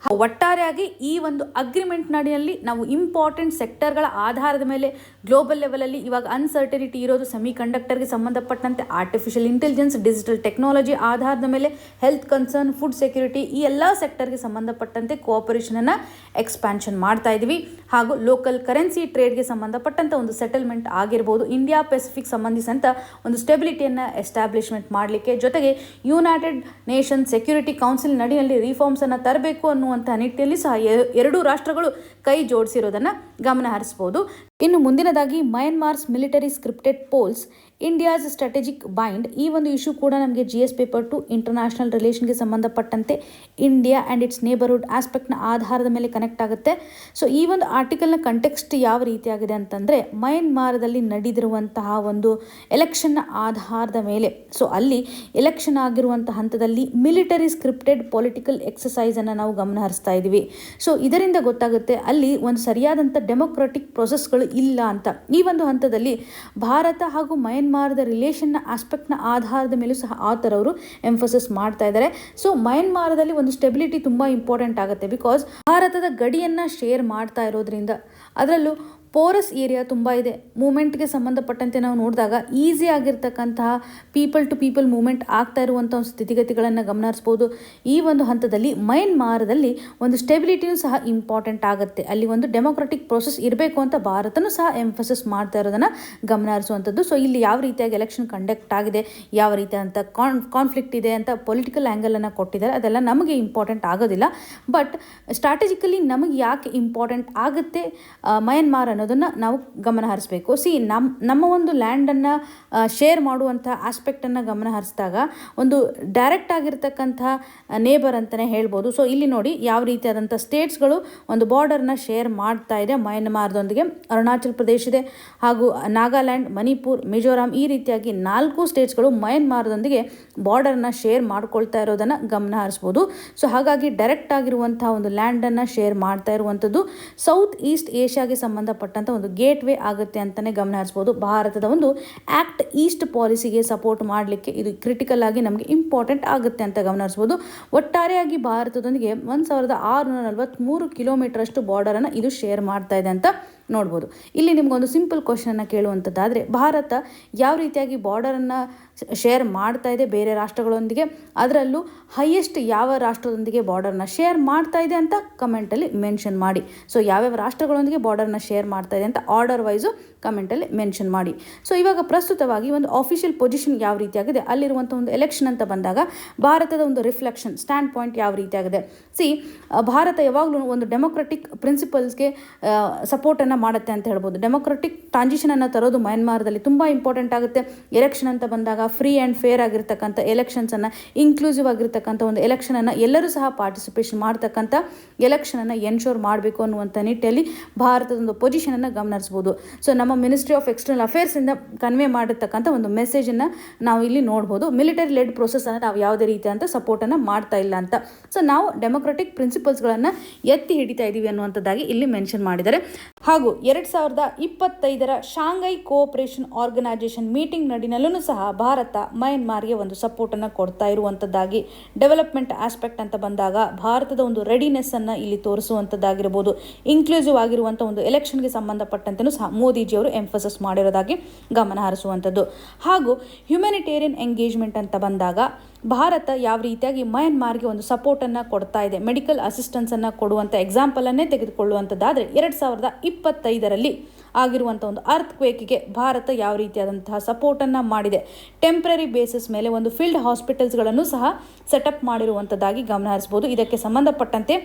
ಒಟ್ಟಾರೆಯಾಗಿ ಈ ಒಂದು ಅಗ್ರಿಮೆಂಟ್ ನಡಿಯಲ್ಲಿ ನಾವು ಇಂಪಾರ್ಟೆಂಟ್ ಸೆಕ್ಟರ್ಗಳ ಆಧಾರದ ಮೇಲೆ ಗ್ಲೋಬಲ್ ಲೆವೆಲಲ್ಲಿ ಇವಾಗ ಅನ್ಸರ್ಟನಿಟಿ ಇರೋದು ಸೆಮಿ ಕಂಡಕ್ಟರ್ಗೆ ಸಂಬಂಧಪಟ್ಟಂತೆ, ಆರ್ಟಿಫಿಷಿಯಲ್ ಇಂಟೆಲಿಜೆನ್ಸ್, ಡಿಜಿಟಲ್ ಟೆಕ್ನಾಲಜಿ ಆಧಾರದ ಮೇಲೆ ಹೆಲ್ತ್ ಕನ್ಸರ್ನ್, ಫುಡ್ ಸೆಕ್ಯೂರಿಟಿ, ಈ ಎಲ್ಲ ಸೆಕ್ಟರ್ಗೆ ಸಂಬಂಧಪಟ್ಟಂತೆ ಕೋಆಪರೇಷನನ್ನು ಎಕ್ಸ್ಪ್ಯಾನ್ಷನ್ ಮಾಡ್ತಾ ಇದ್ವಿ. ಹಾಗೂ ಲೋಕಲ್ ಕರೆನ್ಸಿ ಟ್ರೇಡ್ಗೆ ಸಂಬಂಧಪಟ್ಟಂಥ ಒಂದು ಸೆಟಲ್ಮೆಂಟ್ ಆಗಿರ್ಬೋದು, ಇಂಡಿಯಾ ಪೆಸಿಫಿಕ್ ಸಂಬಂಧಿಸಿದಂಥ ಒಂದು ಸ್ಟೆಬಿಲಿಟಿಯನ್ನು ಎಸ್ಟಾಬ್ಲಿಷ್ಮೆಂಟ್ ಮಾಡಲಿಕ್ಕೆ, ಜೊತೆಗೆ ಯುನೈಟೆಡ್ ನೇಷನ್ ಸೆಕ್ಯೂರಿಟಿ ಕೌನ್ಸಿಲ್ ನಡಿಯಲ್ಲಿ ರಿಫಾರ್ಮ್ಸನ್ನು ತರಬೇಕು ಅನ್ನುವಂಥ ನಿಟ್ಟಿನಲ್ಲಿ ಸಹ ಎರಡೂ ರಾಷ್ಟ್ರಗಳು ಕೈ ಜೋಡಿಸಿರೋದನ್ನು ಗಮನ ಹರಿಸ್ಬೋದು. ಇನ್ನು ಮುಂದಿನದಾಗಿ Myanmar's military scripted polls India's strategic bind, ಈ ಒಂದು ಇಶ್ಯೂ ಕೂಡ ನಮಗೆ GS ಪೇಪರ್ 2 ಇಂಟರ್ನ್ಯಾಷನಲ್ ರಿಲೇಷನ್ಗೆ ಸಂಬಂಧಪಟ್ಟಂತೆ ಇಂಡಿಯಾ ಆ್ಯಂಡ್ ಇಟ್ಸ್ ನೇಬರ್ಹುಡ್ ಆಸ್ಪೆಕ್ಟ್ನ ಆಧಾರದ ಮೇಲೆ ಕನೆಕ್ಟ್ ಆಗುತ್ತೆ. ಈ ಒಂದು ಆರ್ಟಿಕಲ್ನ ಕಂಟೆಕ್ಸ್ಟ್ ಯಾವ ರೀತಿಯಾಗಿದೆ ಅಂತಂದರೆ, ಮಯನ್ಮಾರದಲ್ಲಿ ನಡೆದಿರುವಂತಹ ಒಂದು ಎಲೆಕ್ಷನ್ನ ಆಧಾರದ ಮೇಲೆ, ಅಲ್ಲಿ ಎಲೆಕ್ಷನ್ ಆಗಿರುವಂಥ ಹಂತದಲ್ಲಿ ಮಿಲಿಟರಿ ಸ್ಕ್ರಿಪ್ಟೆಡ್ ಪೊಲಿಟಿಕಲ್ ಎಕ್ಸಸೈಸನ್ನು ನಾವು ಗಮನ ಹರಿಸ್ತಾ ಇದ್ದೀವಿ. ಇದರಿಂದ ಗೊತ್ತಾಗುತ್ತೆ ಅಲ್ಲಿ ಒಂದು ಸರಿಯಾದಂಥ ಡೆಮೊಕ್ರೆಟಿಕ್ ಪ್ರೊಸೆಸ್ಗಳು ಇಲ್ಲ ಅಂತ. ಈ ಒಂದು ಹಂತದಲ್ಲಿ ಭಾರತ ಹಾಗೂ ಮಯನ್ಮಾರದ ರಿಲೇಷನ್ನ ಆಸ್ಪೆಕ್ಟ್ನ ಆಧಾರದ ಮೇಲೂ ಸಹ ಆಥರ್ ಅವರು ಎಂಫಸಿಸ್ ಮಾಡ್ತಾ ಇದ್ದಾರೆ. ಮಯನ್ಮಾರದಲ್ಲಿ ಒಂದು ಸ್ಟೆಬಿಲಿಟಿ ತುಂಬ ಇಂಪಾರ್ಟೆಂಟ್ ಆಗುತ್ತೆ. ಬಿಕಾಸ್ ಭಾರತದ ಗಡಿಯನ್ನು ಶೇರ್ ಮಾಡ್ತಾ ಇರೋದ್ರಿಂದ, ಅದರಲ್ಲೂ ಪೋರಸ್ ಏರಿಯಾ ತುಂಬ ಇದೆ. ಮೂಮೆಂಟ್ಗೆ ಸಂಬಂಧಪಟ್ಟಂತೆ ನಾವು ನೋಡಿದಾಗ ಈಸಿ ಆಗಿರ್ತಕ್ಕಂತಹ ಪೀಪಲ್ ಟು ಪೀಪಲ್ ಮೂವ್ಮೆಂಟ್ ಆಗ್ತಾ ಇರುವಂಥ ಒಂದು ಸ್ಥಿತಿಗತಿಗಳನ್ನು ಗಮನ ಹರಿಸ್ಬೋದು. ಈ ಒಂದು ಹಂತದಲ್ಲಿ ಮಯನ್ಮಾರದಲ್ಲಿ ಒಂದು ಸ್ಟೆಬಿಲಿಟಿಯೂ ಸಹ ಇಂಪಾರ್ಟೆಂಟ್ ಆಗುತ್ತೆ. ಅಲ್ಲಿ ಒಂದು ಡೆಮೊಕ್ರೆಟಿಕ್ ಪ್ರೊಸೆಸ್ ಇರಬೇಕು ಅಂತ ಭಾರತನೂ ಸಹ ಎಂಫಸಿಸ್ ಮಾಡ್ತಾ ಇರೋದನ್ನು ಗಮನ ಹರಿಸುವಂಥದ್ದು. ಇಲ್ಲಿ ಯಾವ ರೀತಿಯಾಗಿ ಎಲೆಕ್ಷನ್ ಕಂಡಕ್ಟ್ ಆಗಿದೆ, ಯಾವ ರೀತಿಯಾದಂಥ ಕಾನ್ಫ್ಲಿಕ್ಟ್ ಇದೆ ಅಂತ ಪೊಲಿಟಿಕಲ್ ಆ್ಯಂಗಲನ್ನು ಕೊಟ್ಟಿದ್ದಾರೆ. ಅದೆಲ್ಲ ನಮಗೆ ಇಂಪಾರ್ಟೆಂಟ್ ಆಗೋದಿಲ್ಲ. ಬಟ್ ಸ್ಟ್ರಾಟಜಿಕಲಿ ನಮಗೆ ಯಾಕೆ ಇಂಪಾರ್ಟೆಂಟ್ ಆಗುತ್ತೆ ಮಯನ್ಮಾರ್ ಅನ್ನೋದನ್ನು ನಾವು ಗಮನ ಹರಿಸಬೇಕು. ನಮ್ಮ ಒಂದು ಲ್ಯಾಂಡನ್ನು ಶೇರ್ ಮಾಡುವಂಥ ಆಸ್ಪೆಕ್ಟನ್ನು ಗಮನ ಹರಿಸಿದಾಗ ಒಂದು ಡೈರೆಕ್ಟ್ ಆಗಿರ್ತಕ್ಕಂಥ ನೇಬರ್ ಅಂತಲೇ ಹೇಳ್ಬೋದು. ಇಲ್ಲಿ ನೋಡಿ ಯಾವ ರೀತಿಯಾದಂಥ ಸ್ಟೇಟ್ಸ್ಗಳು ಒಂದು ಬಾರ್ಡರ್ನ ಶೇರ್ ಮಾಡ್ತಾ ಇದೆ ಮಯನ್ಮಾರದೊಂದಿಗೆ. ಅರುಣಾಚಲ್ ಪ್ರದೇಶ ಇದೆ, ಹಾಗೂ ನಾಗಾಲ್ಯಾಂಡ್, ಮಣಿಪುರ್, ಮಿಜೋರಾಂ, ಈ ರೀತಿಯಾಗಿ 4 ಸ್ಟೇಟ್ಸ್ಗಳು ಮಯನ್ಮಾರದೊಂದಿಗೆ ಬಾರ್ಡರ್ನ ಶೇರ್ ಮಾಡ್ಕೊಳ್ತಾ ಇರೋದನ್ನು ಗಮನ ಹರಿಸ್ಬೋದು. ಹಾಗಾಗಿ ಡೈರೆಕ್ಟ್ ಆಗಿರುವಂಥ ಒಂದು ಲ್ಯಾಂಡನ್ನು ಶೇರ್ ಮಾಡ್ತಾ ಇರುವಂಥದ್ದು ಸೌತ್ ಈಸ್ಟ್ ಏಷ್ಯಾಗೆ ಸಂಬಂಧಪಟ್ಟಂಥ ಒಂದು ಗೇಟ್ ವೇ ಆಗುತ್ತೆ ಅಂತಲೇ ಗಮನ ಹರಿಸ್ಬೋದು. ಭಾರತದ ಒಂದು ಆಕ್ಟ್ ಈಸ್ಟ್ ಪಾಲಿಸಿಗೆ ಸಪೋರ್ಟ್ ಮಾಡಲಿಕ್ಕೆ ಇದು ಕ್ರಿಟಿಕಲ್ ಆಗಿ ನಮಗೆ ಇಂಪಾರ್ಟೆಂಟ್ ಆಗುತ್ತೆ ಅಂತ ಗಮನ ಹರಿಸ್ಬೋದು. ಒಟ್ಟಾರೆಯಾಗಿ ಭಾರತದೊಂದಿಗೆ 1643 ಕಿಲೋಮೀಟರ್ ಅಷ್ಟು ಬಾರ್ಡರನ್ನು ಇದು ಶೇರ್ ಮಾಡ್ತಾ ಇದೆ ಅಂತ ನೋಡ್ಬೋದು. ಇಲ್ಲಿ ನಿಮಗೊಂದು ಸಿಂಪಲ್ ಕ್ವಶನನ್ನು ಕೇಳುವಂಥದ್ದಾದರೆ, ಭಾರತ ಯಾವ ರೀತಿಯಾಗಿ ಬಾರ್ಡರನ್ನು ಶೇರ್ ಮಾಡ್ತಾ ಇದೆ ಬೇರೆ ರಾಷ್ಟ್ರಗಳೊಂದಿಗೆ, ಅದರಲ್ಲೂ ಹೈಯೆಸ್ಟ್ ಯಾವ ರಾಷ್ಟ್ರದೊಂದಿಗೆ ಬಾರ್ಡರ್ನ ಶೇರ್ ಮಾಡ್ತಾ ಇದೆ ಅಂತ ಕಮೆಂಟಲ್ಲಿ ಮೆನ್ಷನ್ ಮಾಡಿ. ಯಾವ್ಯಾವ ರಾಷ್ಟ್ರಗಳೊಂದಿಗೆ ಬಾರ್ಡರ್ನ ಶೇರ್ ಮಾಡ್ತಾ ಇದೆ ಅಂತ ಆರ್ಡರ್ ವೈಸು ಕಮೆಂಟಲ್ಲಿ ಮೆನ್ಷನ್ ಮಾಡಿ. ಇವಾಗ ಪ್ರಸ್ತುತವಾಗಿ ಒಂದು ಆಫಿಷಿಯಲ್ ಪೊಸಿಷನ್ ಯಾವ ರೀತಿಯಾಗಿದೆ, ಅಲ್ಲಿರುವಂಥ ಒಂದು ಎಲೆಕ್ಷನ್ ಅಂತ ಬಂದಾಗ ಭಾರತದ ಒಂದು ರಿಫ್ಲೆಕ್ಷನ್ ಸ್ಟ್ಯಾಂಡ್ ಪಾಯಿಂಟ್ ಯಾವ ರೀತಿಯಾಗಿದೆ. ಭಾರತ ಯಾವಾಗಲೂ ಒಂದು ಡೆಮೊಕ್ರೆಟಿಕ್ ಪ್ರಿನ್ಸಿಪಲ್ಸ್ಗೆ ಸಪೋರ್ಟನ್ನು ಮಾಡುತ್ತೆ ಅಂತ ಹೇಳ್ಬೋದು. ಡೆಮೊಕ್ರೆಟಿಕ್ ಟ್ರಾನ್ಸಿಷನನ್ನು ತರೋದು ಮಯನ್ಮಾರದಲ್ಲಿ ತುಂಬ ಇಂಪಾರ್ಟೆಂಟ್ ಆಗುತ್ತೆ. ಎಲೆಕ್ಷನ್ ಅಂತ ಬಂದಾಗ ಫ್ರೀ ಆ್ಯಂಡ್ ಫೇರ್ ಆಗಿರ್ತಕ್ಕಂಥ ಎಲೆಕ್ಷನ್ಸನ್ನು, ಇನ್ಕ್ಲೂಸಿವ್ ಆಗಿರ್ತಕ್ಕಂಥ ಒಂದು ಎಲೆಕ್ಷನನ್ನು, ಎಲ್ಲರೂ ಸಹ ಪಾರ್ಟಿಸಿಪೇಷನ್ ಮಾಡ್ತಕ್ಕಂಥ ಎಲೆಕ್ಷನನ್ನು ಎನ್ಶೋರ್ ಮಾಡಬೇಕು ಅನ್ನುವಂಥ ನಿಟ್ಟಿನಲ್ಲಿ ಭಾರತದ ಒಂದು ಪೊಸಿಷನನ್ನು ಗಮನಿಸ್ಬೋದು. ನಮ್ಮ ಮಿನಿಸ್ಟ್ರಿ ಆಫ್ ಎಕ್ಸ್ಟರ್ನಲ್ ಅಫೇರ್ಸಿಂದ ಕನ್ವೆ ಮಾಡಿರ್ತಕ್ಕಂಥ ಒಂದು ಮೆಸೇಜನ್ನು ನಾವು ಇಲ್ಲಿ ನೋಡ್ಬೋದು. ಮಿಲಿಟರಿ ಲೆಡ್ ಪ್ರೊಸೆಸನ್ನು ನಾವು ಯಾವುದೇ ರೀತಿಯಾದಂಥ ಸಪೋರ್ಟನ್ನು ಮಾಡ್ತಾ ಇಲ್ಲ ಅಂತ. ನಾವು ಡೆಮೊಕ್ರೆಟಿಕ್ ಪ್ರಿನ್ಸಿಪಲ್ಸ್ಗಳನ್ನು ಎತ್ತಿ ಹಿಡಿತಾ ಇದ್ದೀವಿ ಅನ್ನುವಂಥದ್ದಾಗಿ ಇಲ್ಲಿ ಮೆನ್ಷನ್ ಮಾಡಿದ್ದಾರೆ. ಹಾಗೂ 2025 ಶಾಂಘೈ ಕೋಆಪರೇಷನ್ ಆರ್ಗನೈಸೇಷನ್ ಮೀಟಿಂಗ್ ನಡಿನಲ್ಲೂ ಸಹ ಭಾರತ ಮಯನ್ಮಾರ್ಗೆ ಒಂದು ಸಪೋರ್ಟನ್ನು ಕೊಡ್ತಾ ಇರುವಂಥದ್ದಾಗಿ, ಡೆವಲಪ್ಮೆಂಟ್ ಆಸ್ಪೆಕ್ಟ್ ಅಂತ ಬಂದಾಗ ಭಾರತದ ಒಂದು ರೆಡಿನೆಸ್ಸನ್ನು ಇಲ್ಲಿ ತೋರಿಸುವಂಥದ್ದಾಗಿರ್ಬೋದು. ಇನ್ಕ್ಲೂಸಿವ್ ಆಗಿರುವಂಥ ಒಂದು ಎಲೆಕ್ಷನ್ಗೆ ಸಂಬಂಧಪಟ್ಟಂತೆಯೂ ಸಹ ಮೋದಿಜಿಯವರು ಎಂಫಸಿಸ್ ಮಾಡಿರೋದಾಗಿ ಗಮನ ಹರಿಸುವಂಥದ್ದು. ಹಾಗೂ ಹ್ಯುಮ್ಯಾನಿಟೇರಿಯನ್ ಎಂಗೇಜ್ಮೆಂಟ್ ಅಂತ ಬಂದಾಗ ಭಾರತ ಯಾವ ರೀತಿಯಾಗಿ ಮಯನ್ಮಾರ್ಗೆ ಒಂದು ಸಪೋರ್ಟನ್ನು ಕೊಡ್ತಾ ಇದೆ, ಮೆಡಿಕಲ್ ಅಸಿಸ್ಟೆನ್ಸನ್ನು ಕೊಡುವಂಥ ಎಕ್ಸಾಂಪಲನ್ನೇ ತೆಗೆದುಕೊಳ್ಳುವಂಥದ್ದಾದರೆ 2025 ಆಗಿರುವಂಥ ಒಂದು ಅರ್ತ್ ಕ್ವೇಕಿಗೆ ಭಾರತ ಯಾವ ರೀತಿಯಾದಂತಹ ಸಪೋರ್ಟನ್ನು ಮಾಡಿದೆ. ಟೆಂಪ್ರರಿ ಬೇಸಿಸ್ ಮೇಲೆ ಒಂದು ಫೀಲ್ಡ್ ಹಾಸ್ಪಿಟಲ್ಸ್ಗಳನ್ನು ಸಹ ಸೆಟಪ್ ಮಾಡಿರುವಂಥದ್ದಾಗಿ ಗಮನ ಹರಿಸ್ಬೋದು. ಇದಕ್ಕೆ ಸಂಬಂಧಪಟ್ಟಂತೆ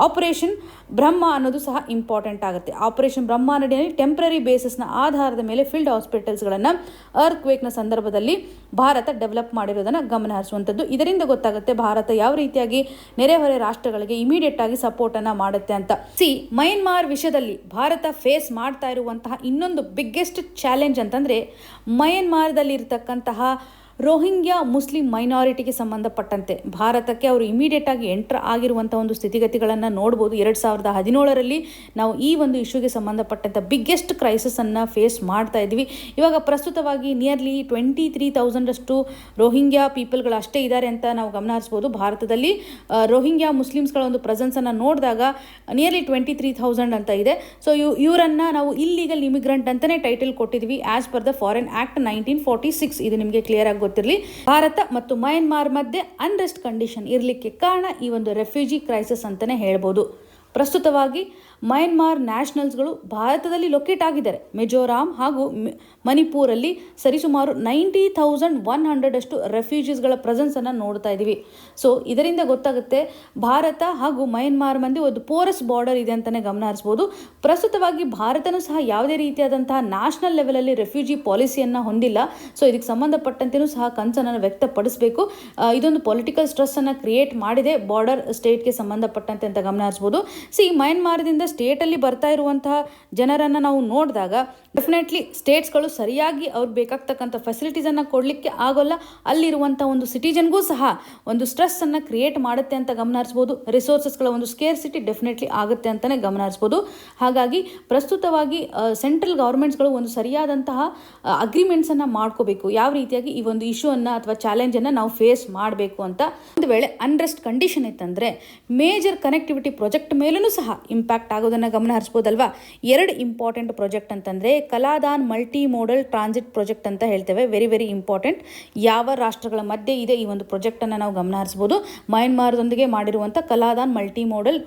ಆಪರೇಷನ್ ಬ್ರಹ್ಮ ಅನ್ನೋದು ಸಹ ಇಂಪಾರ್ಟೆಂಟ್ ಆಗುತ್ತೆ. ಆಪರೇಷನ್ ಬ್ರಹ್ಮ ನಡೆಯಲ್ಲಿ ಟೆಂಪ್ರರಿ ಬೇಸಿಸ್ನ ಆಧಾರದ ಮೇಲೆ ಫೀಲ್ಡ್ ಹಾಸ್ಪಿಟಲ್ಸ್ಗಳನ್ನು ಅರ್ತ್ ಕ್ವೇಕ್ನ ಸಂದರ್ಭದಲ್ಲಿ ಭಾರತ ಡೆವಲಪ್ ಮಾಡಿರೋದನ್ನು ಗಮನ ಹರಿಸುವಂಥದ್ದು. ಇದರಿಂದ ಗೊತ್ತಾಗುತ್ತೆ ಭಾರತ ಯಾವ ರೀತಿಯಾಗಿ ನೆರೆಹೊರೆ ರಾಷ್ಟ್ರಗಳಿಗೆ ಇಮಿಡಿಯೇಟ್ ಆಗಿ ಸಪೋರ್ಟನ್ನು ಮಾಡುತ್ತೆ ಅಂತ. ಮಯನ್ಮಾರ್ ವಿಷಯದಲ್ಲಿ ಭಾರತ ಫೇಸ್ ಮಾಡ್ತಾ ಇರುವಂತಹ ಇನ್ನೊಂದು ಬಿಗ್ಗೆಸ್ಟ್ ಚಾಲೆಂಜ್ ಅಂತಂದರೆ ಮಯನ್ಮಾರ್ದಲ್ಲಿ ಇರತಕ್ಕಂತಹ ರೋಹಿಂಗ್ಯಾ ಮುಸ್ಲಿಂ ಮೈನಾರಿಟಿಗೆ ಸಂಬಂಧಪಟ್ಟಂತೆ ಭಾರತಕ್ಕೆ ಅವರು ಇಮಿಡಿಯೇಟ್ ಆಗಿ ಎಂಟರ್ ಆಗಿರುವಂಥ ಒಂದು ಸ್ಥಿತಿಗತಿಗಳನ್ನು ನೋಡ್ಬೋದು. 2017ರಲ್ಲಿ ನಾವು ಈ ಒಂದು ಇಶ್ಯೂಗೆ ಸಂಬಂಧಪಟ್ಟಂಥ ಬಿಗ್ಗೆಸ್ಟ್ ಕ್ರೈಸಿಸನ್ನು ಫೇಸ್ ಮಾಡ್ತಾ ಇದ್ವಿ. ಇವಾಗ ಪ್ರಸ್ತುತವಾಗಿ ನಿಯರ್ಲಿ 23,000 ರೋಹಿಂಗ್ಯಾ ಪೀಪಲ್ಗಳು ಅಷ್ಟೇ ಇದ್ದಾರೆ ಅಂತ ನಾವು ಗಮನ ಹರಿಸ್ಬೋದು. ಭಾರತದಲ್ಲಿ ರೋಹಿಂಗ್ಯಾ ಮುಸ್ಲಿಮ್ಸ್ಗಳ ಒಂದು ಪ್ರೆಸೆನ್ಸನ್ನು ನೋಡಿದಾಗ ನಿಯರ್ಲಿ 23,000 ಅಂತ ಇದೆ. ಸೊ ಇವರನ್ನು ನಾವು ಇಲ್ಲಿಗಲ್ ಇಮಿಗ್ರೆಂಟ್ ಅಂತಲೇ ಟೈಟಲ್ ಕೊಟ್ಟಿದ್ವಿ as per the foreign act 1946. ಇದು ನಿಮಗೆ ಕ್ಲಿಯರ್ ಆಗಿ ಗೊತ್ತಿರಲಿ. ಭಾರತ ಮತ್ತು ಮಯನ್ಮಾರ್ ಮಧ್ಯೆ ಅನ್ರೆಸ್ಟ್ ಕಂಡೀಷನ್ ಇರಲಿಕ್ಕೆ ಕಾರಣ ಈ ಒಂದು ರೆಫ್ಯೂಜಿ ಕ್ರೈಸಿಸ್ ಅಂತಲೇ ಹೇಳ್ಬೋದು. ಪ್ರಸ್ತುತವಾಗಿ ಮಯನ್ಮಾರ್ ನ್ಯಾಷನಲ್ಸ್ಗಳು ಭಾರತದಲ್ಲಿ ಲೊಕೇಟ್ ಆಗಿದ್ದಾರೆ. ಮಿಜೋರಾಂ ಹಾಗೂ ಮಣಿಪುರಲ್ಲಿ ಸರಿಸುಮಾರು 90,100 ರೆಫ್ಯೂಜೀಸ್ಗಳ ಪ್ರೆಸೆನ್ಸನ್ನು ನೋಡ್ತಾ ಇದ್ದೀವಿ. ಸೊ ಇದರಿಂದ ಗೊತ್ತಾಗುತ್ತೆ ಭಾರತ ಹಾಗೂ ಮಯನ್ಮಾರ್ ಮಂದಿ ಒಂದು ಪೋರಸ್ ಬಾರ್ಡರ್ ಇದೆ ಅಂತಲೇ ಗಮನ ಹರಿಸ್ಬೋದು. ಪ್ರಸ್ತುತವಾಗಿ ಭಾರತನೂ ಸಹ ಯಾವುದೇ ರೀತಿಯಾದಂತಹ ನ್ಯಾಷನಲ್ ಲೆವೆಲಲ್ಲಿ ರೆಫ್ಯೂಜಿ ಪಾಲಿಸಿಯನ್ನು ಹೊಂದಿಲ್ಲ. ಸೊ ಇದಕ್ಕೆ ಸಂಬಂಧಪಟ್ಟಂತೆಯೂ ಸಹ ಕನ್ಸರ್ನನ್ನು ವ್ಯಕ್ತಪಡಿಸಬೇಕು. ಇದೊಂದು ಪೊಲಿಟಿಕಲ್ ಸ್ಟ್ರೆಸ್ಸನ್ನು ಕ್ರಿಯೇಟ್ ಮಾಡಿದೆ ಬಾರ್ಡರ್ ಸ್ಟೇಟ್ಗೆ ಸಂಬಂಧಪಟ್ಟಂತೆ ಅಂತ ಗಮನ ಹರಿಸ್ಬೋದು. ಮಯನ್ಮಾರದಿಂದ ಸ್ಟೇಟಲ್ಲಿ ಬರ್ತಾ ಇರುವಂತಹ ಜನರನ್ನು ನಾವು ನೋಡಿದಾಗ ಡೆಫಿನೆಟ್ಲಿ ಸ್ಟೇಟ್ಸ್ಗಳು ಸರಿಯಾಗಿ ಅವ್ರಿಗೆ ಬೇಕಾಗ್ತಕ್ಕಂಥ ಫೆಸಿಲಿಟೀಸನ್ನು ಕೊಡಲಿಕ್ಕೆ ಆಗೋಲ್ಲ. ಅಲ್ಲಿರುವಂಥ ಒಂದು ಸಿಟಿಜನ್ಗೂ ಸಹ ಒಂದು ಸ್ಟ್ರೆಸ್ಸನ್ನು ಕ್ರಿಯೇಟ್ ಮಾಡುತ್ತೆ ಅಂತ ಗಮನ ಹರಿಸ್ಬೋದು. ರಿಸೋರ್ಸಸ್ಗಳ ಒಂದು ಸ್ಕೇರ್ಸಿಟಿ ಡೆಫಿನೆಟ್ಲಿ ಆಗುತ್ತೆ ಅಂತಲೇ ಗಮನ ಹರಿಸ್ಬೋದು. ಹಾಗಾಗಿ ಪ್ರಸ್ತುತವಾಗಿ ಸೆಂಟ್ರಲ್ ಗೌರ್ಮೆಂಟ್ಸ್ಗಳು ಒಂದು ಸರಿಯಾದಂತಹ ಅಗ್ರಿಮೆಂಟ್ಸನ್ನು ಮಾಡ್ಕೋಬೇಕು. ಯಾವ ರೀತಿಯಾಗಿ ಈ ಒಂದು ಇಶ್ಯೂವನ್ನು ಅಥವಾ ಚಾಲೆಂಜನ್ನು ನಾವು ಫೇಸ್ ಮಾಡಬೇಕು ಅಂತ. ಒಂದು ವೇಳೆ ಅನ್ರೆಸ್ಟ್ ಕಂಡೀಷನ್ ಇತ್ತಂದರೆ ಮೇಜರ್ ಕನೆಕ್ಟಿವಿಟಿ ಪ್ರಾಜೆಕ್ಟ್ ಮೇಲೂ ಸಹ ಇಂಪ್ಯಾಕ್ಟ್ ಆಗೋದನ್ನು ಗಮನ ಹರಿಸ್ಬೋದಲ್ವಾ. 2 ಇಂಪಾರ್ಟೆಂಟ್ ಪ್ರಾಜೆಕ್ಟ್ ಅಂತಂದರೆ Kaladan multi model transit project ಅಂತ ಹೇಳ್ತೇವೆ. Very very important. ಯಾವ ರಾಷ್ಟ್ರಗಳ ಮಧ್ಯೆ ಇದೆ ಈ ಒಂದು ಪ್ರಾಜೆಕ್ಟನ್ನು ನಾವು ಗಮನ ಹರಿಸ್ಬೋದು. ಮಯನ್ಮಾರದೊಂದಿಗೆ ಮಾಡಿರುವಂಥ Kaladan multi modal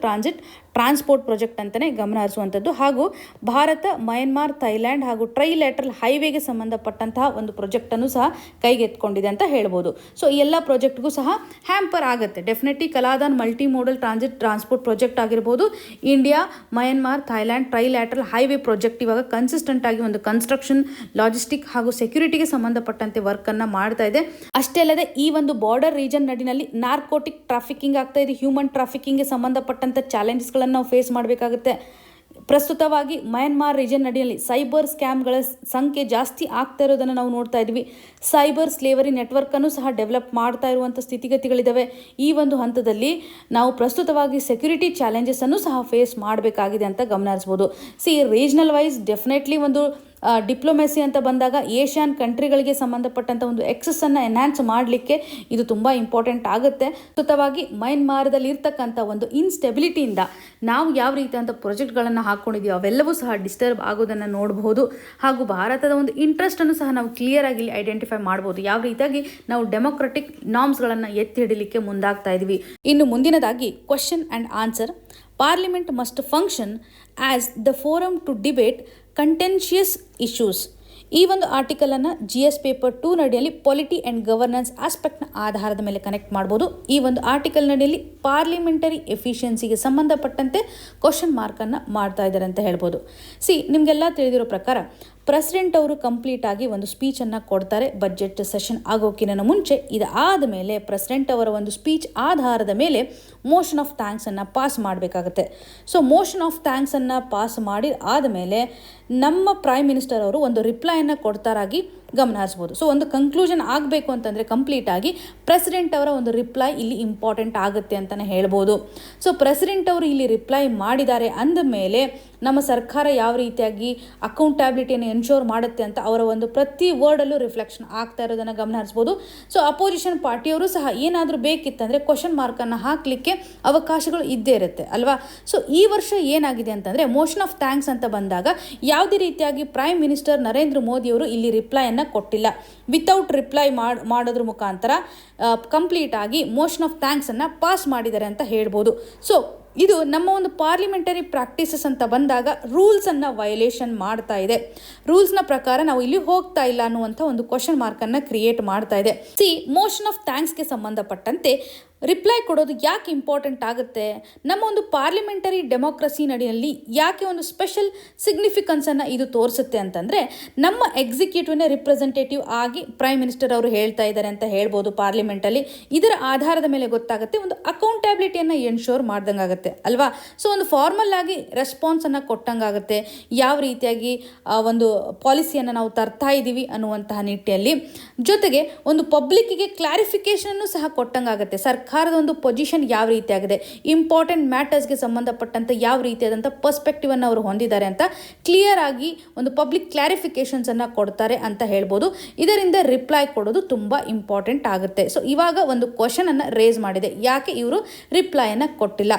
transport project ಅಂತಲೇ ಗಮನ ಹರಿಸುವಂಥದ್ದು. ಹಾಗೂ ಭಾರತ ಮಯನ್ಮಾರ್ ಥೈಲ್ಯಾಂಡ್ ಹಾಗೂ ಟ್ರೈಲ್ಯಾಟ್ರಲ್ ಹೈವೇಗೆ ಸಂಬಂಧಪಟ್ಟಂತಹ ಒಂದು ಪ್ರಾಜೆಕ್ಟನ್ನು ಸಹ ಕೈಗೆತ್ಕೊಂಡಿದೆ ಅಂತ ಹೇಳ್ಬೋದು. ಸೊ ಈ ಎಲ್ಲ ಪ್ರಾಜೆಕ್ಟ್ಗೂ ಸಹ ಹ್ಯಾಂಪರ್ ಆಗುತ್ತೆ definitely. Kaladan multi modal transport project ಆಗಿರ್ಬೋದು, India Myanmar Thailand trilateral highway project ಇವಾಗ ಕನ್ಸಿಸ್ಟೆಂಟ್ ಆಗಿ ಒಂದು ಕನ್ಸ್ಟ್ರಕ್ಷನ್, ಲಾಜಿಸ್ಟಿಕ್ ಹಾಗೂ ಸೆಕ್ಯೂರಿಟಿಗೆ ಸಂಬಂಧಪಟ್ಟಂತೆ ವರ್ಕನ್ನು ಮಾಡ್ತಾ ಇದೆ. ಅಷ್ಟೇ ಅಲ್ಲದೆ ಈ ಒಂದು ಬಾರ್ಡರ್ ರೀಜನ್ ನಡಿನಲ್ಲಿ ನಾರ್ಕೋಟಿಕ್ ಟ್ರಾಫಿಕಿಂಗ್ ಆಗ್ತಾ ಇದೆ. ಹ್ಯೂಮನ್ ಟ್ರಾಫಿಕಿಂಗ್ಗೆ ಸಂಬಂಧಪಟ್ಟಂಥ ಚಾಲೆಂಜಸ್ಗಳನ್ನು ನಾವು ಫೇಸ್ ಮಾಡಬೇಕಾಗುತ್ತೆ. ಪ್ರಸ್ತುತವಾಗಿ ಮಯನ್ಮಾರ್ ರೀಜನ್ ನಡಿಯಲ್ಲಿ ಸೈಬರ್ ಸ್ಕ್ಯಾಮ್ಗಳ ಸಂಖ್ಯೆ ಜಾಸ್ತಿ ಆಗ್ತಾ ಇರೋದನ್ನು ನಾವು ನೋಡ್ತಾ ಇದ್ವಿ. ಸೈಬರ್ ಸ್ಲೇವರಿ ನೆಟ್ವರ್ಕನ್ನು ಸಹ ಡೆವಲಪ್ ಮಾಡ್ತಾ ಇರುವಂಥ ಸ್ಥಿತಿಗತಿಗಳಿದ್ದಾವೆ. ಈ ಒಂದು ಹಂತದಲ್ಲಿ ನಾವು ಪ್ರಸ್ತುತವಾಗಿ ಸೆಕ್ಯೂರಿಟಿ ಚಾಲೆಂಜಸನ್ನು ಸಹ ಫೇಸ್ ಮಾಡಬೇಕಾಗಿದೆ ಅಂತ ಗಮನ ಹರಿಸ್ಬೋದು. ರೀಜನಲ್ ವೈಸ್ ಡೆಫಿನೆಟ್ಲಿ ಒಂದು ಡಿಪ್ಲೊಮೆಸಿ ಅಂತ ಬಂದಾಗ ಏಷ್ಯನ್ ಕಂಟ್ರಿಗಳಿಗೆ ಸಂಬಂಧಪಟ್ಟಂಥ ಒಂದು ಎಕ್ಸೆಸ್ಸನ್ನು ಎನ್ಹಾನ್ಸ್ ಮಾಡಲಿಕ್ಕೆ ಇದು ತುಂಬ ಇಂಪಾರ್ಟೆಂಟ್ ಆಗುತ್ತೆ. ಪ್ರಸ್ತುತವಾಗಿ ಮಯನ್ಮಾರದಲ್ಲಿ ಇರ್ತಕ್ಕಂಥ ಒಂದು ಇನ್ಸ್ಟೆಬಿಲಿಟಿಯಿಂದ ನಾವು ಯಾವ ರೀತಿಯಂಥ ಪ್ರಾಜೆಕ್ಟ್ಗಳನ್ನು ಹಾಕ್ಕೊಂಡಿದ್ದೀವಿ ಅವೆಲ್ಲವೂ ಸಹ ಡಿಸ್ಟರ್ಬ್ ಆಗೋದನ್ನು ನೋಡಬಹುದು. ಹಾಗೂ ಭಾರತದ ಒಂದು ಇಂಟ್ರೆಸ್ಟನ್ನು ಸಹ ನಾವು ಕ್ಲಿಯರ್ ಆಗಿ ಇಲ್ಲಿ ಐಡೆಂಟಿಫೈ ಮಾಡ್ಬೋದು. ಯಾವ ರೀತಿಯಾಗಿ ನಾವು ಡೆಮೊಕ್ರೆಟಿಕ್ ನಾರ್ಮ್ಸ್ಗಳನ್ನು ಎತ್ತಿ ಹಿಡಿಲಿಕ್ಕೆ ಮುಂದಾಗ್ತಾ ಇದ್ವಿ. ಇನ್ನು ಮುಂದಿನದಾಗಿ question and answer. Parliament must function as the forum to debate contentious issues. ಈ ಒಂದು ಆರ್ಟಿಕಲನ್ನು GS ಪೇಪರ್ 2 ನಡಿಯಲ್ಲಿ ಪಾಲಿಟಿ ಆ್ಯಂಡ್ ಗವರ್ನೆನ್ಸ್ ಆಸ್ಪೆಕ್ಟ್ನ ಆಧಾರದ ಮೇಲೆ ಕನೆಕ್ಟ್ ಮಾಡ್ಬೋದು. ಈ ಒಂದು ಆರ್ಟಿಕಲ್ ನಡಿಯಲ್ಲಿ ಪಾರ್ಲಿಮೆಂಟರಿ ಎಫಿಷಿಯನ್ಸಿಗೆ ಸಂಬಂಧಪಟ್ಟಂತೆ ಕ್ವಶನ್ ಮಾರ್ಕನ್ನು ಮಾಡ್ತಾ ಇದ್ದಾರೆ ಅಂತ ಹೇಳ್ಬೋದು. ನಿಮಗೆಲ್ಲ ತಿಳಿದಿರೋ ಪ್ರಕಾರ ಪ್ರೆಸಿಡೆಂಟ್ ಅವರು ಕಂಪ್ಲೀಟ್ ಆಗಿ ಒಂದು ಸ್ಪೀಚನ್ನು ಕೊಡ್ತಾರೆ ಬಜೆಟ್ ಸೆಷನ್ ಆಗೋಕ್ಕಿಂತ ಮುಂಚೆ. ಇದಾದ ಮೇಲೆ ಪ್ರೆಸಿಡೆಂಟ್ ಅವರ ಒಂದು ಸ್ಪೀಚ್ ಆಧಾರದ ಮೇಲೆ ಮೋಷನ್ ಆಫ್ ಥ್ಯಾಂಕ್ಸನ್ನು ಪಾಸ್ ಮಾಡಬೇಕಾಗುತ್ತೆ. ಸೊ ಮೋಷನ್ ಆಫ್ ಥ್ಯಾಂಕ್ಸನ್ನು ಪಾಸ್ ಮಾಡಿ ಆದಮೇಲೆ ನಮ್ಮ ಪ್ರೈಮ್ ಮಿನಿಸ್ಟರ್ ಅವರು ಒಂದು ರಿಪ್ಲೈಯನ್ನು ಕೊಡ್ತಾರಾಗಿ ಗಮನ ಹರಿಸ್ಬೋದು. ಸೊ ಒಂದು ಕನ್ಕ್ಲೂಷನ್ ಆಗಬೇಕು ಅಂತಂದರೆ ಕಂಪ್ಲೀಟ್ ಆಗಿ ಪ್ರೆಸಿಡೆಂಟ್ ಅವರ ಒಂದು ರಿಪ್ಲೈ ಇಲ್ಲಿ ಇಂಪಾರ್ಟೆಂಟ್ ಆಗುತ್ತೆ ಅಂತಲೇ ಹೇಳ್ಬೋದು. ಸೊ ಪ್ರೆಸಿಡೆಂಟ್ ಅವರು ಇಲ್ಲಿ ರಿಪ್ಲೈ ಮಾಡಿದ್ದಾರೆ ಅಂದ ಮೇಲೆ ನಮ್ಮ ಸರ್ಕಾರ ಯಾವ ರೀತಿಯಾಗಿ ಅಕೌಂಟಬಿಲಿಟಿಯನ್ನು ಎನ್ಶೋರ್ ಮಾಡುತ್ತೆ ಅಂತ ಅವರ ಒಂದು ಪ್ರತಿ ವರ್ಡಲ್ಲೂ ರಿಫ್ಲೆಕ್ಷನ್ ಆಗ್ತಾ ಇರೋದನ್ನು ಗಮನ ಹರಿಸ್ಬೋದು. ಸೊ ಅಪೋಸಿಷನ್ ಪಾರ್ಟಿಯವರು ಸಹ ಏನಾದರೂ ಬೇಕಿತ್ತಂದರೆ ಕ್ವಶನ್ ಮಾರ್ಕನ್ನು ಹಾಕಲಿಕ್ಕೆ ಅವಕಾಶಗಳು ಇದ್ದೇ ಇರುತ್ತೆ ಅಲ್ವಾ. ಸೊ ಈ ವರ್ಷ ಏನಾಗಿದೆ ಅಂತಂದರೆ ಮೋಷನ್ ಆಫ್ ಥ್ಯಾಂಕ್ಸ್ ಅಂತ ಬಂದಾಗ ಯಾವುದೇ ರೀತಿಯಾಗಿ ಪ್ರೈಮ್ ಮಿನಿಸ್ಟರ್ ನರೇಂದ್ರ ಮೋದಿಯವರು ಇಲ್ಲಿ ರಿಪ್ಲೈಯನ್ನು ಕೊಟ್ಟಿಲ್ಲ. ವಿತೌಟ್ ರಿಪ್ಲೈ ಮಾಡೋದ್ರ ಮುಖಾಂತರ ಕಂಪ್ಲೀಟ್ ಆಗಿ ಮೋಷನ್ ಆಫ್ ಥ್ಯಾಂಕ್ಸನ್ನು ಪಾಸ್ ಮಾಡಿದ್ದಾರೆ ಅಂತ ಹೇಳ್ಬೋದು. ಸೊ ಇದು ನಮ್ಮ ಒಂದು ಪಾರ್ಲಿಮೆಂಟರಿ ಪ್ರಾಕ್ಟೀಸಸ್ ಅಂತ ಬಂದಾಗ ರೂಲ್ಸನ್ನು ವೈಲೇಷನ್ ಮಾಡ್ತಾ ಇದೆ. ರೂಲ್ಸ್ನ ಪ್ರಕಾರ ನಾವು ಇಲ್ಲಿ ಹೋಗ್ತಾ ಇಲ್ಲ ಅನ್ನುವಂಥ ಒಂದು ಕ್ವಶನ್ ಮಾರ್ಕನ್ನು ಕ್ರಿಯೇಟ್ ಮಾಡ್ತಾ ಇದೆ. ಮೋಷನ್ ಆಫ್ ಥ್ಯಾಂಕ್ಸ್ಗೆ ಸಂಬಂಧಪಟ್ಟಂತೆ ರಿಪ್ಲೈ ಕೊಡೋದು ಯಾಕೆ ಇಂಪಾರ್ಟೆಂಟ್ ಆಗುತ್ತೆ, ನಮ್ಮ ಒಂದು ಪಾರ್ಲಿಮೆಂಟರಿ ಡೆಮೋಕ್ರಸಿ ನಡಿಯಲ್ಲಿ ಯಾಕೆ ಒಂದು ಸ್ಪೆಷಲ್ ಸಿಗ್ನಿಫಿಕೆನ್ಸನ್ನು ಇದು ತೋರಿಸುತ್ತೆ ಅಂತಂದರೆ, ನಮ್ಮ ಎಕ್ಸಿಕ್ಯೂಟಿವ್ನ ರಿಪ್ರೆಸೆಂಟೇಟಿವ್ ಆಗಿ ಪ್ರೈಮ್ ಮಿನಿಸ್ಟರ್ ಅವರು ಹೇಳ್ತಾ ಇದ್ದಾರೆ ಅಂತ ಹೇಳ್ಬೋದು ಪಾರ್ಲಿಮೆಂಟಲ್ಲಿ. ಇದರ ಆಧಾರದ ಮೇಲೆ ಗೊತ್ತಾಗುತ್ತೆ, ಒಂದು ಅಕೌಂಟಬಿಲಿಟಿಯನ್ನು ಎನ್ಶೋರ್ ಮಾಡ್ದಂಗಾಗುತ್ತೆ ಅಲ್ವಾ. ಸೊ ಒಂದು ಫಾರ್ಮಲ್ ಆಗಿ ರೆಸ್ಪಾನ್ಸನ್ನು ಕೊಟ್ಟಂಗಾಗುತ್ತೆ, ಯಾವ ರೀತಿಯಾಗಿ ಒಂದು ಪಾಲಿಸಿಯನ್ನು ನಾವು ತರ್ತಾ ಇದ್ದೀವಿ ಅನ್ನುವಂತಹ ನಿಟ್ಟಿನಲ್ಲಿ. ಜೊತೆಗೆ ಒಂದು ಪಬ್ಲಿಕ್ಕಿಗೆ ಕ್ಲಾರಿಫಿಕೇಶನ್ ಸಹ ಕೊಟ್ಟಂಗಾಗುತ್ತೆ, ಸರ್ಕಾರದ ಒಂದು ಪೊಸಿಷನ್ ಯಾವ ರೀತಿಯಾಗಿದೆ, ಇಂಪಾರ್ಟೆಂಟ್ ಮ್ಯಾಟರ್ಸ್ಗೆ ಸಂಬಂಧಪಟ್ಟಂತೆ ಯಾವ ರೀತಿಯಾದಂಥ ಪರ್ಸ್ಪೆಕ್ಟಿವ್ ಅನ್ನು ಅವರು ಹೊಂದಿದ್ದಾರೆ ಅಂತ ಕ್ಲಿಯರ್ ಆಗಿ ಒಂದು ಪಬ್ಲಿಕ್ ಕ್ಲಾರಿಫಿಕೇಶನ್ಸ್ ಅನ್ನು ಕೊಡ್ತಾರೆ ಅಂತ ಹೇಳ್ಬೋದು. ಇದರಿಂದ ರಿಪ್ಲೈ ಕೊಡೋದು ತುಂಬ ಇಂಪಾರ್ಟೆಂಟ್ ಆಗುತ್ತೆ. ಸೊ ಇವಾಗ ಒಂದು ಕ್ವಶನ್ ಅನ್ನು ರೇಸ್ ಮಾಡಿದೆ, ಯಾಕೆ ಇವರು ರಿಪ್ಲೈಯನ್ನು ಕೊಟ್ಟಿಲ್ಲ.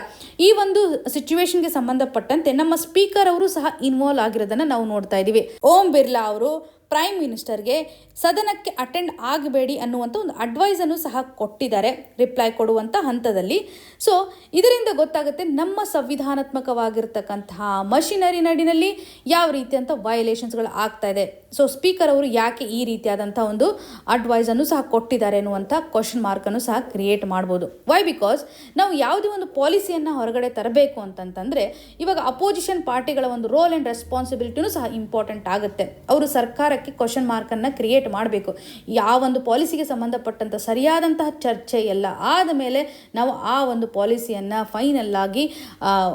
ಈ ಒಂದು ಸಿಚುವೇಶನ್ಗೆ ಸಂಬಂಧಪಟ್ಟಂತೆ ನಮ್ಮ ಸ್ಪೀಕರ್ ಅವರು ಸಹ ಇನ್ವಾಲ್ವ್ ಆಗಿರೋದನ್ನು ನಾವು ನೋಡ್ತಾ ಇದ್ದೀವಿ. ಓಂ ಬಿರ್ಲಾ ಅವರು ಪ್ರೈಮ್ ಮಿನಿಸ್ಟರ್ಗೆ ಸದನಕ್ಕೆ ಅಟೆಂಡ್ ಆಗಬೇಡಿ ಅನ್ನುವಂಥ ಒಂದು ಅಡ್ವೈಸನ್ನು ಸಹ ಕೊಟ್ಟಿದ್ದಾರೆ ರಿಪ್ಲೈ ಕೊಡುವಂಥ ಹಂತದಲ್ಲಿ. ಸೊ ಇದರಿಂದ ಗೊತ್ತಾಗುತ್ತೆ ನಮ್ಮ ಸಂವಿಧಾನಾತ್ಮಕವಾಗಿರ್ತಕ್ಕಂತಹ ಮಷಿನರಿ ನಡಿನಲ್ಲಿ ಯಾವ ರೀತಿಯಂಥ ವೈಲೇಷನ್ಸ್ಗಳು ಆಗ್ತಾ ಇದೆ. ಸೊ ಸ್ಪೀಕರ್ ಅವರು ಯಾಕೆ ಈ ರೀತಿಯಾದಂಥ ಒಂದು ಅಡ್ವೈಸನ್ನು ಸಹ ಕೊಟ್ಟಿದ್ದಾರೆ ಅನ್ನುವಂಥ ಕ್ವಶನ್ ಮಾರ್ಕನ್ನು ಸಹ ಕ್ರಿಯೇಟ್ ಮಾಡ್ಬೋದು. ವೈ? ಬಿಕಾಸ್ ನಾವು ಯಾವುದೇ ಒಂದು ಪಾಲಿಸಿಯನ್ನು ಹೊರಗಡೆ ತರಬೇಕು ಅಂತಂತಂದರೆ ಇವಾಗ ಅಪೋಸಿಷನ್ ಪಾರ್ಟಿಗಳ ಒಂದು ರೋಲ್ ಆ್ಯಂಡ್ ರೆಸ್ಪಾನ್ಸಿಬಿಲಿಟಿನೂ ಸಹ ಇಂಪಾರ್ಟೆಂಟ್ ಆಗುತ್ತೆ. ಅವರು ಸರ್ಕಾರಕ್ಕೆ ಕ್ವಶನ್ ಮಾರ್ಕನ್ನು ಕ್ರಿಯೇಟ್ ಮಾಡಬೇಕು. ಯಾವ ಒಂದು ಪಾಲಿಸಿಗೆ ಸಂಬಂಧಪಟ್ಟಂಥ ಸರಿಯಾದಂತಹ ಚರ್ಚೆ ಎಲ್ಲ ಆದ ಮೇಲೆ ನಾವು ಆ ಒಂದು ಪಾಲಿಸಿಯನ್ನು ಫೈನಲ್ ಆಗಿ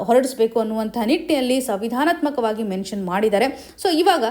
ಹೊರಡಿಸಬೇಕು ಅನ್ನುವಂತಹ ನಿಟ್ಟಿನಲ್ಲಿ ಸಂವಿಧಾನಾತ್ಮಕವಾಗಿ ಮೆನ್ಷನ್ ಮಾಡಿದ್ದಾರೆ. ಸೊ ಇವಾಗ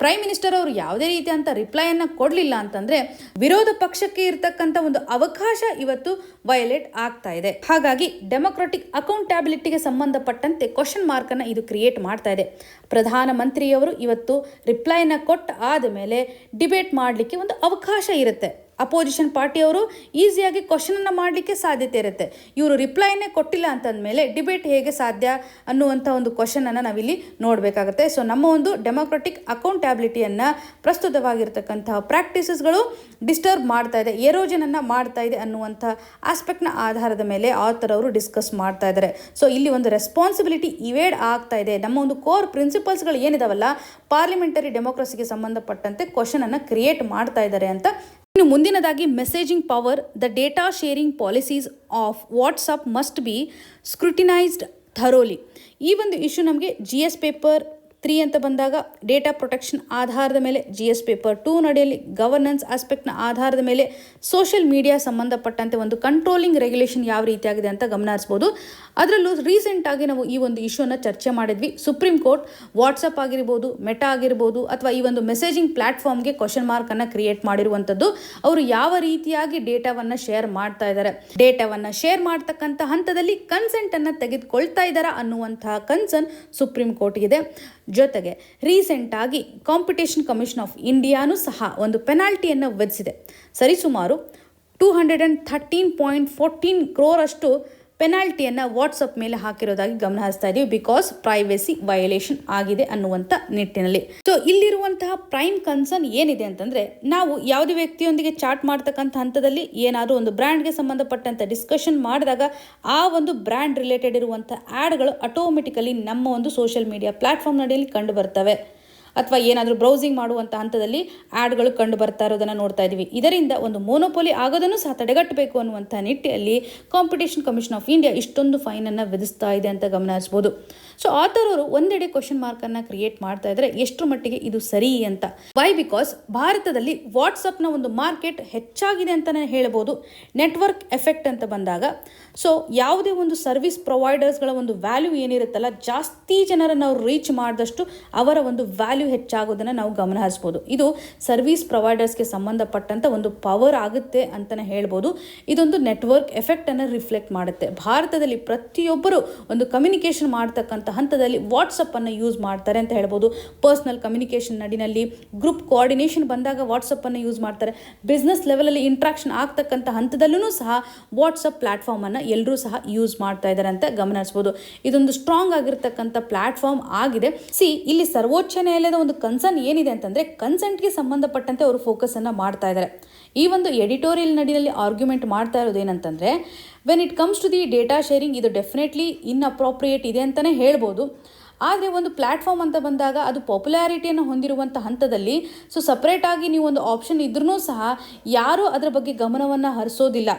ಪ್ರೈಮ್ ಮಿನಿಸ್ಟರ್ ಅವರು ಯಾವುದೇ ರೀತಿಯಂಥ ರಿಪ್ಲೈಯನ್ನು ಕೊಡಲಿಲ್ಲ ಅಂತಂದರೆ ವಿರೋಧ ಪಕ್ಷಕ್ಕೆ ಇರತಕ್ಕಂಥ ಒಂದು ಅವಕಾಶ ಇವತ್ತು ವೈಲೇಟ್ ಆಗ್ತಾ ಇದೆ. ಹಾಗಾಗಿ ಡೆಮೊಕ್ರಾಟಿಕ್ ಅಕೌಂಟಬಿಲಿಟಿಗೆ ಸಂಬಂಧಪಟ್ಟಂತೆ ಕ್ವಶನ್ ಮಾರ್ಕನ್ನು ಇದು ಕ್ರಿಯೇಟ್ ಮಾಡ್ತಾ ಇದೆ. ಪ್ರಧಾನಮಂತ್ರಿಯವರು ಇವತ್ತು ರಿಪ್ಲೈನ ಕೊಟ್ಟ ಆದಮೇಲೆ ಡಿಬೇಟ್ ಮಾಡಲಿಕ್ಕೆ ಒಂದು ಅವಕಾಶ ಇರುತ್ತೆ. ಅಪೋಸಿಷನ್ ಪಾರ್ಟಿಯವರು ಈಸಿಯಾಗಿ ಕ್ವಶನನ್ನು ಮಾಡಲಿಕ್ಕೆ ಸಾಧ್ಯತೆ ಇರುತ್ತೆ. ಇವರು ರಿಪ್ಲೈನೇ ಕೊಟ್ಟಿಲ್ಲ ಅಂತಂದಮೇಲೆ ಡಿಬೇಟ್ ಹೇಗೆ ಸಾಧ್ಯ ಅನ್ನುವಂಥ ಒಂದು ಕ್ವಶನನ್ನು ನಾವಿಲ್ಲಿ ನೋಡಬೇಕಾಗುತ್ತೆ. ಸೊ ನಮ್ಮ ಒಂದು ಡೆಮೊಕ್ರಾಟಿಕ್ ಅಕೌಂಟಬಿಲಿಟಿಯನ್ನು ಪ್ರಸ್ತುತವಾಗಿರ್ತಕ್ಕಂತಹ ಪ್ರಾಕ್ಟೀಸಸ್ಗಳು ಡಿಸ್ಟರ್ಬ್ ಮಾಡ್ತಾ ಇದೆ, ಎರೋಜನನ್ನು ಮಾಡ್ತಾ ಇದೆ ಅನ್ನುವಂಥ ಆಸ್ಪೆಕ್ಟ್ನ ಆಧಾರದ ಮೇಲೆ ಆಥರ್ ಅವರು ಡಿಸ್ಕಸ್ ಮಾಡ್ತಾ ಇದ್ದಾರೆ. ಸೊ ಇಲ್ಲಿ ಒಂದು ರೆಸ್ಪಾನ್ಸಿಬಿಲಿಟಿ ಇವೇಡ್ ಆಗ್ತಾ ಇದೆ. ನಮ್ಮ ಒಂದು ಕೋರ್ ಪ್ರಿನ್ಸಿಪಲ್ಸ್ಗಳು ಏನಿದಾವಲ್ಲ ಪಾರ್ಲಿಮೆಂಟರಿ ಡೆಮೋಕ್ರಸಿಗೆ ಸಂಬಂಧಪಟ್ಟಂತೆ ಕ್ವಶನನ್ನು ಕ್ರಿಯೇಟ್ ಮಾಡ್ತಾ ಇದ್ದಾರೆ ಅಂತ. ಇನ್ನು ಮುಂದಿನದಾಗಿ messaging power, the data sharing policies of WhatsApp must be scrutinised thoroughly. ಈ ಒಂದು ಇಶ್ಯೂ ನಮಗೆ GS ಪೇಪರ್ 3 ಅಂತ ಬಂದಾಗ ಡೇಟಾ ಪ್ರೊಟೆಕ್ಷನ್ ಆಧಾರದ ಮೇಲೆ, GS ಪೇಪರ್ 2 ನಡೆಯಲ್ಲಿ ಗವರ್ನೆನ್ಸ್ ಆಸ್ಪೆಕ್ಟ್ನ ಆಧಾರದ ಮೇಲೆ ಸೋಷಿಯಲ್ ಮೀಡಿಯಾ ಸಂಬಂಧಪಟ್ಟಂತೆ ಒಂದು ಕಂಟ್ರೋಲಿಂಗ್ ರೆಗ್ಯುಲೇಷನ್ ಯಾವ ರೀತಿಯಾಗಿದೆ ಅಂತ ಗಮನಿಸ್ಬೋದು. ಅದರಲ್ಲೂ ರೀಸೆಂಟಾಗಿ ನಾವು ಈ ಒಂದು ಇಶ್ಯೂನ ಚರ್ಚೆ ಮಾಡಿದ್ವಿ. ಸುಪ್ರೀಂ ಕೋರ್ಟ್ ವಾಟ್ಸಪ್ ಆಗಿರ್ಬೋದು, ಮೆಟಾ ಆಗಿರ್ಬೋದು ಅಥವಾ ಈ ಒಂದು ಮೆಸೇಜಿಂಗ್ ಪ್ಲಾಟ್ಫಾರ್ಮ್ಗೆ ಕ್ವಶನ್ ಮಾರ್ಕನ್ನು ಕ್ರಿಯೇಟ್ ಮಾಡಿರುವಂಥದ್ದು. ಅವರು ಯಾವ ರೀತಿಯಾಗಿ ಡೇಟಾವನ್ನು ಶೇರ್ ಮಾಡ್ತಾ ಇದ್ದಾರೆ, ಡೇಟಾವನ್ನು ಶೇರ್ ಮಾಡ್ತಕ್ಕಂಥ ಹಂತದಲ್ಲಿ ಕನ್ಸೆಂಟನ್ನು ತೆಗೆದುಕೊಳ್ತಾ ಇದ್ದಾರಾ ಅನ್ನುವಂತಹ ಕನ್ಸರ್ನ್ ಸುಪ್ರೀಂ ಕೋರ್ಟ್ಗಿದೆ. ಜೊತೆಗೆ ರೀಸೆಂಟಾಗಿ ಕಾಂಪಿಟೇಷನ್ ಕಮಿಷನ್ ಆಫ್ ಇಂಡಿಯಾನೂ ಸಹ ಒಂದು ಪೆನಾಲ್ಟಿಯನ್ನು ವಿಧಿಸಿದೆ. ಸರಿಸುಮಾರು 213.14 crore ಅಷ್ಟು ಪೆನಾಲ್ಟಿಯನ್ನು ವಾಟ್ಸಪ್ ಮೇಲೆ ಹಾಕಿರೋದಾಗಿ ಗಮನಿಸ್ತಾ ಇದ್ದೀವಿ. ಬಿಕಾಸ್ ಪ್ರೈವೇಸಿ ವೈಲೇಷನ್ ಆಗಿದೆ ಅನ್ನುವಂಥ ನಿಟ್ಟಿನಲ್ಲಿ. ಸೊ ಇಲ್ಲಿರುವಂತಹ ಪ್ರೈಮ್ ಕನ್ಸರ್ನ್ ಏನಿದೆ ಅಂತಂದರೆ, ನಾವು ಯಾವುದೇ ವ್ಯಕ್ತಿಯೊಂದಿಗೆ ಚಾಟ್ ಮಾಡ್ತಕ್ಕಂಥ ಹಂತದಲ್ಲಿ ಏನಾದರೂ ಒಂದು ಬ್ರ್ಯಾಂಡ್ಗೆ ಸಂಬಂಧಪಟ್ಟಂಥ ಡಿಸ್ಕಷನ್ ಮಾಡಿದಾಗ ಆ ಒಂದು ಬ್ರ್ಯಾಂಡ್ ರಿಲೇಟೆಡ್ ಇರುವಂಥ ಆ್ಯಡ್ಗಳು ಆಟೋಮೆಟಿಕಲಿ ನಮ್ಮ ಒಂದು ಸೋಷಿಯಲ್ ಮೀಡಿಯಾ ಪ್ಲಾಟ್ಫಾರ್ಮ್ ನಡಿಯಲ್ಲಿ ಕಂಡು ಬರ್ತವೆ. ಅಥವಾ ಏನಾದರೂ ಬ್ರೌಸಿಂಗ್ ಮಾಡುವಂಥ ಹಂತದಲ್ಲಿ ಆ್ಯಡ್ಗಳು ಕಂಡು ಬರ್ತಾ ಇರೋದನ್ನು ನೋಡ್ತಾ ಇದ್ದೀವಿ. ಇದರಿಂದ ಒಂದು ಮೋನೋಪೋಲಿ ಆಗೋದನ್ನು ಸಹ ತಡೆಗಟ್ಟಬೇಕು ಅನ್ನುವಂಥ ನಿಟ್ಟಿನಲ್ಲಿ ಕಾಂಪಿಟೇಷನ್ ಕಮಿಷನ್ ಆಫ್ ಇಂಡಿಯಾ ಇಷ್ಟೊಂದು ಫೈನನ್ನು ವಿಧಿಸ್ತಾ ಇದೆ ಅಂತ ಗಮನಿಸ್ಬೋದು. ಸೊ ಆಥರ್ ಅವರು ಒಂದೆಡೆ ಕ್ವಶನ್ ಮಾರ್ಕನ್ನು ಕ್ರಿಯೇಟ್ ಮಾಡ್ತಾ ಇದ್ದಾರೆ, ಎಷ್ಟು ಮಟ್ಟಿಗೆ ಇದು ಸರಿ ಅಂತ. ವೈ? ಬಿಕಾಸ್ ಭಾರತದಲ್ಲಿ ವಾಟ್ಸಪ್ನ ಒಂದು ಮಾರ್ಕೆಟ್ ಹೆಚ್ಚಾಗಿದೆ ಅಂತಲೇ ಹೇಳ್ಬೋದು. ನೆಟ್ವರ್ಕ್ ಎಫೆಕ್ಟ್ ಅಂತ ಬಂದಾಗ ಸೊ ಯಾವುದೇ ಒಂದು ಸರ್ವಿಸ್ ಪ್ರೊವೈಡರ್ಸ್ಗಳ ಒಂದು ವ್ಯಾಲ್ಯೂ ಏನಿರುತ್ತಲ್ಲ, ಜಾಸ್ತಿ ಜನರನ್ನು ಅವ್ರು ರೀಚ್ ಮಾಡಿದಷ್ಟು ಅವರ ಒಂದು ವ್ಯಾಲ್ಯೂ ಹೆಚ್ಚಾಗೋದನ್ನು ನಾವು ಗಮನಿಸ್ಬೋದು. ಇದು ಸರ್ವಿಸ್ ಪ್ರೊವೈಡರ್ಸ್ಗೆ ಸಂಬಂಧಪಟ್ಟಂಥ ಒಂದು ಪವರ್ ಆಗುತ್ತೆ ಅಂತಲೇ ಹೇಳ್ಬೋದು. ಇದೊಂದು ನೆಟ್ವರ್ಕ್ ಎಫೆಕ್ಟನ್ನು ರಿಫ್ಲೆಕ್ಟ್ ಮಾಡುತ್ತೆ. ಭಾರತದಲ್ಲಿ ಪ್ರತಿಯೊಬ್ಬರು ಒಂದು ಕಮ್ಯುನಿಕೇಷನ್ ಮಾಡ್ತಕ್ಕಂಥ ಹಂತದಲ್ಲಿ ವಾಟ್ಸಪ್ಪನ್ನು ಯೂಸ್ ಮಾಡ್ತಾರೆ ಅಂತ ಹೇಳ್ಬೋದು. ಪರ್ಸ್ನಲ್ ಕಮ್ಯುನಿಕೇಷನ್ ನಡಿನಲ್ಲಿ ಗ್ರೂಪ್ ಕೋಆರ್ಡಿನೇಷನ್ ಬಂದಾಗ ವಾಟ್ಸಪ್ಪನ್ನು ಯೂಸ್ ಮಾಡ್ತಾರೆ. ಬಿಸ್ನೆಸ್ ಲೆವೆಲಲ್ಲಿ ಇಂಟ್ರಾಕ್ಷನ್ ಆಗ್ತಕ್ಕಂಥ ಹಂತದಲ್ಲೂ ಸಹ ವಾಟ್ಸಪ್ ಪ್ಲಾಟ್ಫಾರ್ಮನ್ನು ಎಲ್ಲರೂ ಸಹ ಯೂಸ್ ಮಾಡ್ತಾ ಇದ್ದಾರೆ ಅಂತ ಗಮನಿಸ್ಬೋದು. ಇದೊಂದು ಸ್ಟ್ರಾಂಗ್ ಆಗಿರ್ತಕ್ಕಂಥ ಪ್ಲಾಟ್ಫಾರ್ಮ್ ಆಗಿದೆ. ಇಲ್ಲಿ ಸರ್ವೋಚ್ಚ ನ್ಯಾಯಾಲಯದ ಮಂತ್ರಾಲಯದ ಒಂದು ಕನ್ಸರ್ನ್ ಏನಿದೆ ಅಂತಂದರೆ ಕನ್ಸೆಂಟ್ಗೆ ಸಂಬಂಧಪಟ್ಟಂತೆ ಅವರು ಫೋಕಸನ್ನು ಮಾಡ್ತಾ ಇದ್ದಾರೆ. ಈ ಒಂದು ಎಡಿಟೋರಿಯಲ್ ನಡಿನಲ್ಲಿ ಆರ್ಗ್ಯುಮೆಂಟ್ ಮಾಡ್ತಾ ಇರೋದು ಏನಂತಂದರೆ, when it comes to the data sharing ಇದು ಡೆಫಿನೆಟ್ಲಿ ಇನ್ಅಪ್ರೋಪ್ರಿಯೇಟ್ ಇದೆ ಅಂತಲೇ ಹೇಳ್ಬೋದು. ಆದರೆ ಒಂದು ಪ್ಲ್ಯಾಟ್ಫಾರ್ಮ್ ಅಂತ ಬಂದಾಗ ಅದು ಪಾಪ್ಯುಲಾರಿಟಿಯನ್ನು ಹೊಂದಿರುವಂಥ ಹಂತದಲ್ಲಿ ಸಪ್ರೇಟಾಗಿ ನೀವು ಒಂದು ಆಪ್ಷನ್ ಇದ್ರೂ ಸಹ ಯಾರೂ ಅದರ ಬಗ್ಗೆ ಗಮನವನ್ನು ಹರಿಸೋದಿಲ್ಲ.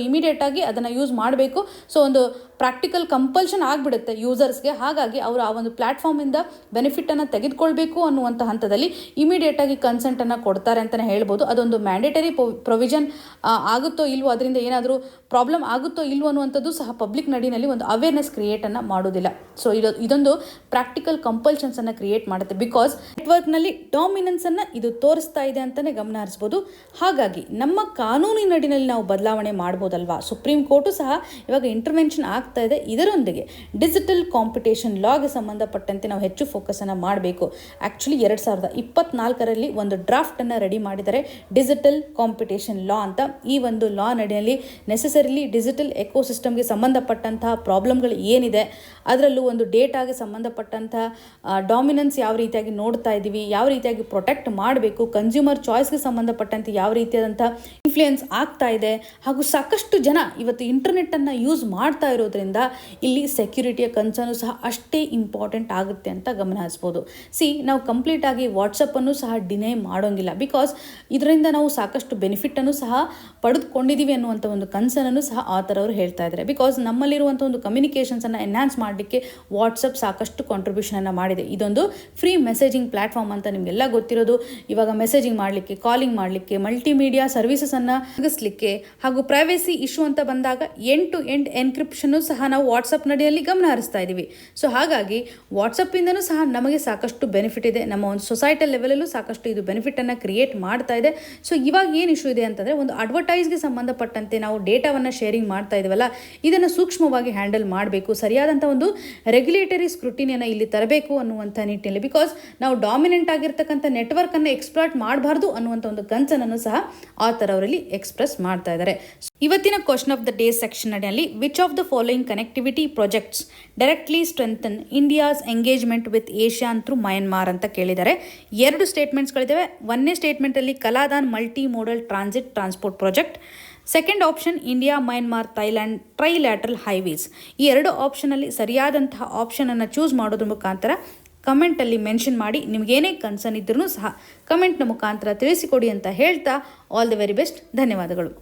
ಇಮಿಡಿಯೇಟಾಗಿ ಅದನ್ನು ಯೂಸ್ ಮಾಡಬೇಕು. ಒಂದು ಪ್ರಾಕ್ಟಿಕಲ್ ಕಂಪಲ್ಷನ್ ಆಗಿಬಿಡುತ್ತೆ ಯೂಸರ್ಸ್ಗೆ. ಹಾಗಾಗಿ ಅವರು ಆ ಒಂದು ಪ್ಲ್ಯಾಟ್ಫಾರ್ಮಿಂದ ಬೆನಿಫಿಟನ್ನು ತೆಗೆದುಕೊಳ್ಬೇಕು ಅನ್ನುವಂಥ ಹಂತದಲ್ಲಿ ಇಮಿಡಿಯೇಟಾಗಿ ಕನ್ಸೆಂಟನ್ನು ಕೊಡ್ತಾರೆ ಅಂತಲೇ ಹೇಳ್ಬೋದು. ಅದೊಂದು ಮ್ಯಾಂಡೇಟರಿ ಪ್ರೊವಿಷನ್ ಆಗುತ್ತೋ ಇಲ್ವೋ, ಅದರಿಂದ ಏನಾದರೂ ಪ್ರಾಬ್ಲಮ್ ಆಗುತ್ತೋ ಇಲ್ವೋ ಅನ್ನುವಂಥದ್ದು ಸಹ ಪಬ್ಲಿಕ್ ನಡಿನಲ್ಲಿ ಒಂದು ಅವೇರ್ನೆಸ್ ಕ್ರಿಯೇಟನ್ನು ಮಾಡೋದಿಲ್ಲ. ಇದೊಂದು ಪ್ರಾಕ್ಟಿಕಲ್ ಕಂಪಲ್ಷನ್ಸನ್ನು ಕ್ರಿಯೇಟ್ ಮಾಡುತ್ತೆ. ಬಿಕಾಸ್ ನೆಟ್ವರ್ಕ್ನಲ್ಲಿ ಡಾಮಿನೆನ್ಸನ್ನು ಇದು ತೋರಿಸ್ತಾ ಇದೆ ಅಂತಲೇ ಗಮನ ಹರಿಸ್ಬೋದು. ಹಾಗಾಗಿ ನಮ್ಮ ಕಾನೂನಿನ ನಡಿನಲ್ಲಿ ನಾವು ಬದಲಾವಣೆ ಮಾಡ್ಬೋದಲ್ವಾ. ಸುಪ್ರೀಂ ಕೋರ್ಟು ಸಹ ಇವಾಗ ಇಂಟರ್ವೆನ್ಷನ್ ಆಗ್ತಾ ಇದೆ. ಇದರೊಂದಿಗೆ ಡಿಜಿಟಲ್ ಕಾಂಪಿಟೇಷನ್ ಲಾಗೆ ಸಂಬಂಧಪಟ್ಟಂತೆ ನಾವು ಹೆಚ್ಚು ಫೋಕಸನ್ನು ಮಾಡಬೇಕು. ಆ್ಯಕ್ಚುಲಿ 2024ರಲ್ಲಿ ಒಂದು ಡ್ರಾಫ್ಟನ್ನು ರೆಡಿ ಮಾಡಿದ್ದಾರೆ, ಡಿಜಿಟಲ್ ಕಾಂಪಿಟೇಷನ್ ಲಾ ಅಂತ. ಈ ಒಂದು ಲಾ ನಡಿನಲ್ಲಿ ನೆಸೆಸರಿಲಿ ಡಿಜಿಟಲ್ ಎಕೋಸಿಸ್ಟಮ್ಗೆ ಸಂಬಂಧಪಟ್ಟಂತಹ ಪ್ರಾಬ್ಲಮ್ಗಳು ಏನಿದೆ, ಅದರಲ್ಲೂ ಒಂದು ಡೇಟಾಗೆ ಸಂಬಂಧಪಟ್ಟಂಥ ಡಾಮಿನೆನ್ಸ್ ಯಾವ ರೀತಿಯಾಗಿ ನೋಡ್ತಾ ಇದ್ದೀವಿ, ಯಾವ ರೀತಿಯಾಗಿ ಪ್ರೊಟೆಕ್ಟ್ ಮಾಡಬೇಕು, ಕನ್ಸ್ಯೂಮರ್ ಚಾಯ್ಸ್ಗೆ ಸಂಬಂಧಪಟ್ಟಂತೆ ಯಾವ ರೀತಿಯಾದಂಥ ಇನ್ಫ್ಲೂಯೆನ್ಸ್ ಆಗ್ತಾ ಇದೆ, ಹಾಗೂ ಸಾಕಷ್ಟು ಜನ ಇವತ್ತು ಇಂಟರ್ನೆಟ್ಟನ್ನು ಯೂಸ್ ಮಾಡ್ತಾ ಇರೋದ್ರಿಂದ ಇಲ್ಲಿ ಸೆಕ್ಯೂರಿಟಿಯ ಕನ್ಸರ್ನು ಸಹ ಅಷ್ಟೇ ಇಂಪಾರ್ಟೆಂಟ್ ಆಗುತ್ತೆ ಅಂತ ಗಮನ ಹರಿಸ್ಬೋದು. ನಾವು ಕಂಪ್ಲೀಟಾಗಿ ವಾಟ್ಸಪ್ಪನ್ನು ಸಹ ಡಿನೈ ಮಾಡೋಂಗಿಲ್ಲ. ಬಿಕಾಸ್ ಇದರಿಂದ ನಾವು ಸಾಕಷ್ಟು ಬೆನಿಫಿಟನ್ನು ಸಹ ಪಡೆದುಕೊಂಡಿದ್ದೀವಿ ಅನ್ನುವಂಥ ಒಂದು ಕನ್ಸರ್ನನ್ನು ಸಹ ಆಥರ್ ಅವರು ಹೇಳ್ತಾ ಇದ್ದಾರೆ. ಬಿಕಾಸ್ ನಮ್ಮಲ್ಲಿರುವಂಥ ಒಂದು ಕಮ್ಯುನಿಕೇಷನ್ಸನ್ನು ಎನ್ಹಾನ್ಸ್ ಮಾಡಲಿಕ್ಕೆ ವಾಟ್ಸಪ್ ಸಾಕಷ್ಟು ಕಾಂಟ್ರಿಬ್ಯೂಷನನ್ನು ಮಾಡಿದೆ. ಇದೊಂದು ಫ್ರೀ ಮೆಸೇಜಿಂಗ್ ಪ್ಲ್ಯಾಟ್ಫಾರ್ಮ್ ಅಂತ ನಿಮಗೆಲ್ಲ ಗೊತ್ತಿರೋದು. ಇವಾಗ ಮೆಸೇಜಿಂಗ್ ಮಾಡಲಿಕ್ಕೆ, ಕಾಲಿಂಗ್ ಮಾಡಲಿಕ್ಕೆ, ಮಲ್ಟಿಮೀಡಿಯಾ ಸರ್ವಿಸಸನ್ನು ಒದಗಿಸಲಿಕ್ಕೆ, ಹಾಗೂ ಪ್ರೈವೇಸಿ ಇಶ್ಯೂ ಅಂತ ಬಂದಾಗ ಎಂಡ್ ಟು ಎಂಡ್ ಎನ್ಕ್ರಿಪ್ಷನ್ನು ಸಹ ನಾವು ವಾಟ್ಸಪ್ ನಡಿಯಲ್ಲಿ ಗಮನ ಹರಿಸ್ತಾ ಇದ್ದೀವಿ. ಹಾಗಾಗಿ ವಾಟ್ಸಪ್ಪಿಂದನೂ ಸಹ ನಮಗೆ ಸಾಕಷ್ಟು ಬೆನಿಫಿಟ್ ಇದೆ. ನಮ್ಮ ಒಂದು ಸೊಸೈಟಲ್ ಲೆವೆಲಲ್ಲೂ ಸಾಕಷ್ಟು ಇದು ಬೆನಿಫಿಟನ್ನು ಕ್ರಿಯೇಟ್ ಮಾಡ್ತಾ ಇದೆ. ಇವಾಗ ಏನು ಇಶ್ಯೂ ಇದೆ ಅಂತಂದರೆ, ಒಂದು ಅಡ್ವರ್ಟೈಸ್ಗೆ ಸಂಬಂಧಪಟ್ಟಂತೆ ನಾವು ಡೇಟಾವನ್ನು ಶೇರಿಂಗ್ ಮಾಡ್ತಾ ಇದ್ದೀವಲ್ಲ, ಇದನ್ನು ಸೂಕ್ಷ್ಮವಾಗಿ ಹ್ಯಾಂಡಲ್ ಮಾಡಬೇಕು. ಸರಿಯಾದಂಥ ಒಂದು ರೆಗ್ಯುಲೇಟರಿ ಸ್ಕ್ರೂಟಿನಿಯನ್ನು ಇಲ್ಲಿ ತರಬೇಕು ಅನ್ನುವಂಥ ನಿಟ್ಟಿನಲ್ಲಿ. ಬಿಕಾಸ್ ನಾವು ಡಾಮಿನೆಂಟ್ ಆಗಿರ್ತಕ್ಕಂಥ ನೆಟ್ವರ್ಕನ್ನು ಎಕ್ಸ್ಪ್ಲಾಯ್ಟ್ ಮಾಡಬಾರ್ದು ಅನ್ನುವಂಥ ಒಂದು ಕನ್ಸರ್ನನ್ನು ಸಹ ಆಥರ್ ಅವರಲ್ಲಿ ಎಕ್ಸ್ಪ್ರೆಸ್ ಮಾಡ್ತಾ ಇದ್ದಾರೆ. ಇವತ್ತಿನ question of the day section ನಲ್ಲಿ which of the following connectivity projects directly strengthen India's engagement with ASEAN through Myanmar ಅಂತ ಕೇಳಿದ್ದಾರೆ. 2 ಸ್ಟೇಟ್ಮೆಂಟ್ಸ್ಗಳಿದ್ದಾವೆ. 1ನೇ ಸ್ಟೇಟ್ಮೆಂಟಲ್ಲಿ Kaladan multi modal transport project. Second option India Myanmar Thailand trilateral highways. ಈ 2 ಆಪ್ಷನಲ್ಲಿ ಸರಿಯಾದಂತಹ ಆಪ್ಷನನ್ನು ಚೂಸ್ ಮಾಡೋದ್ರ ಮುಖಾಂತರ ಕಮೆಂಟಲ್ಲಿ ಮೆನ್ಷನ್ ಮಾಡಿ. ನಿಮಗೇನೇ ಕನ್ಸರ್ನ್ ಇದ್ರೂ ಸಹ ಕಮೆಂಟ್ನ ಮುಖಾಂತರ ತಿಳಿಸಿಕೊಡಿ ಅಂತ ಹೇಳ್ತಾ, ಆಲ್ ದಿ ವೆರಿ ಬೆಸ್ಟ್. ಧನ್ಯವಾದಗಳು.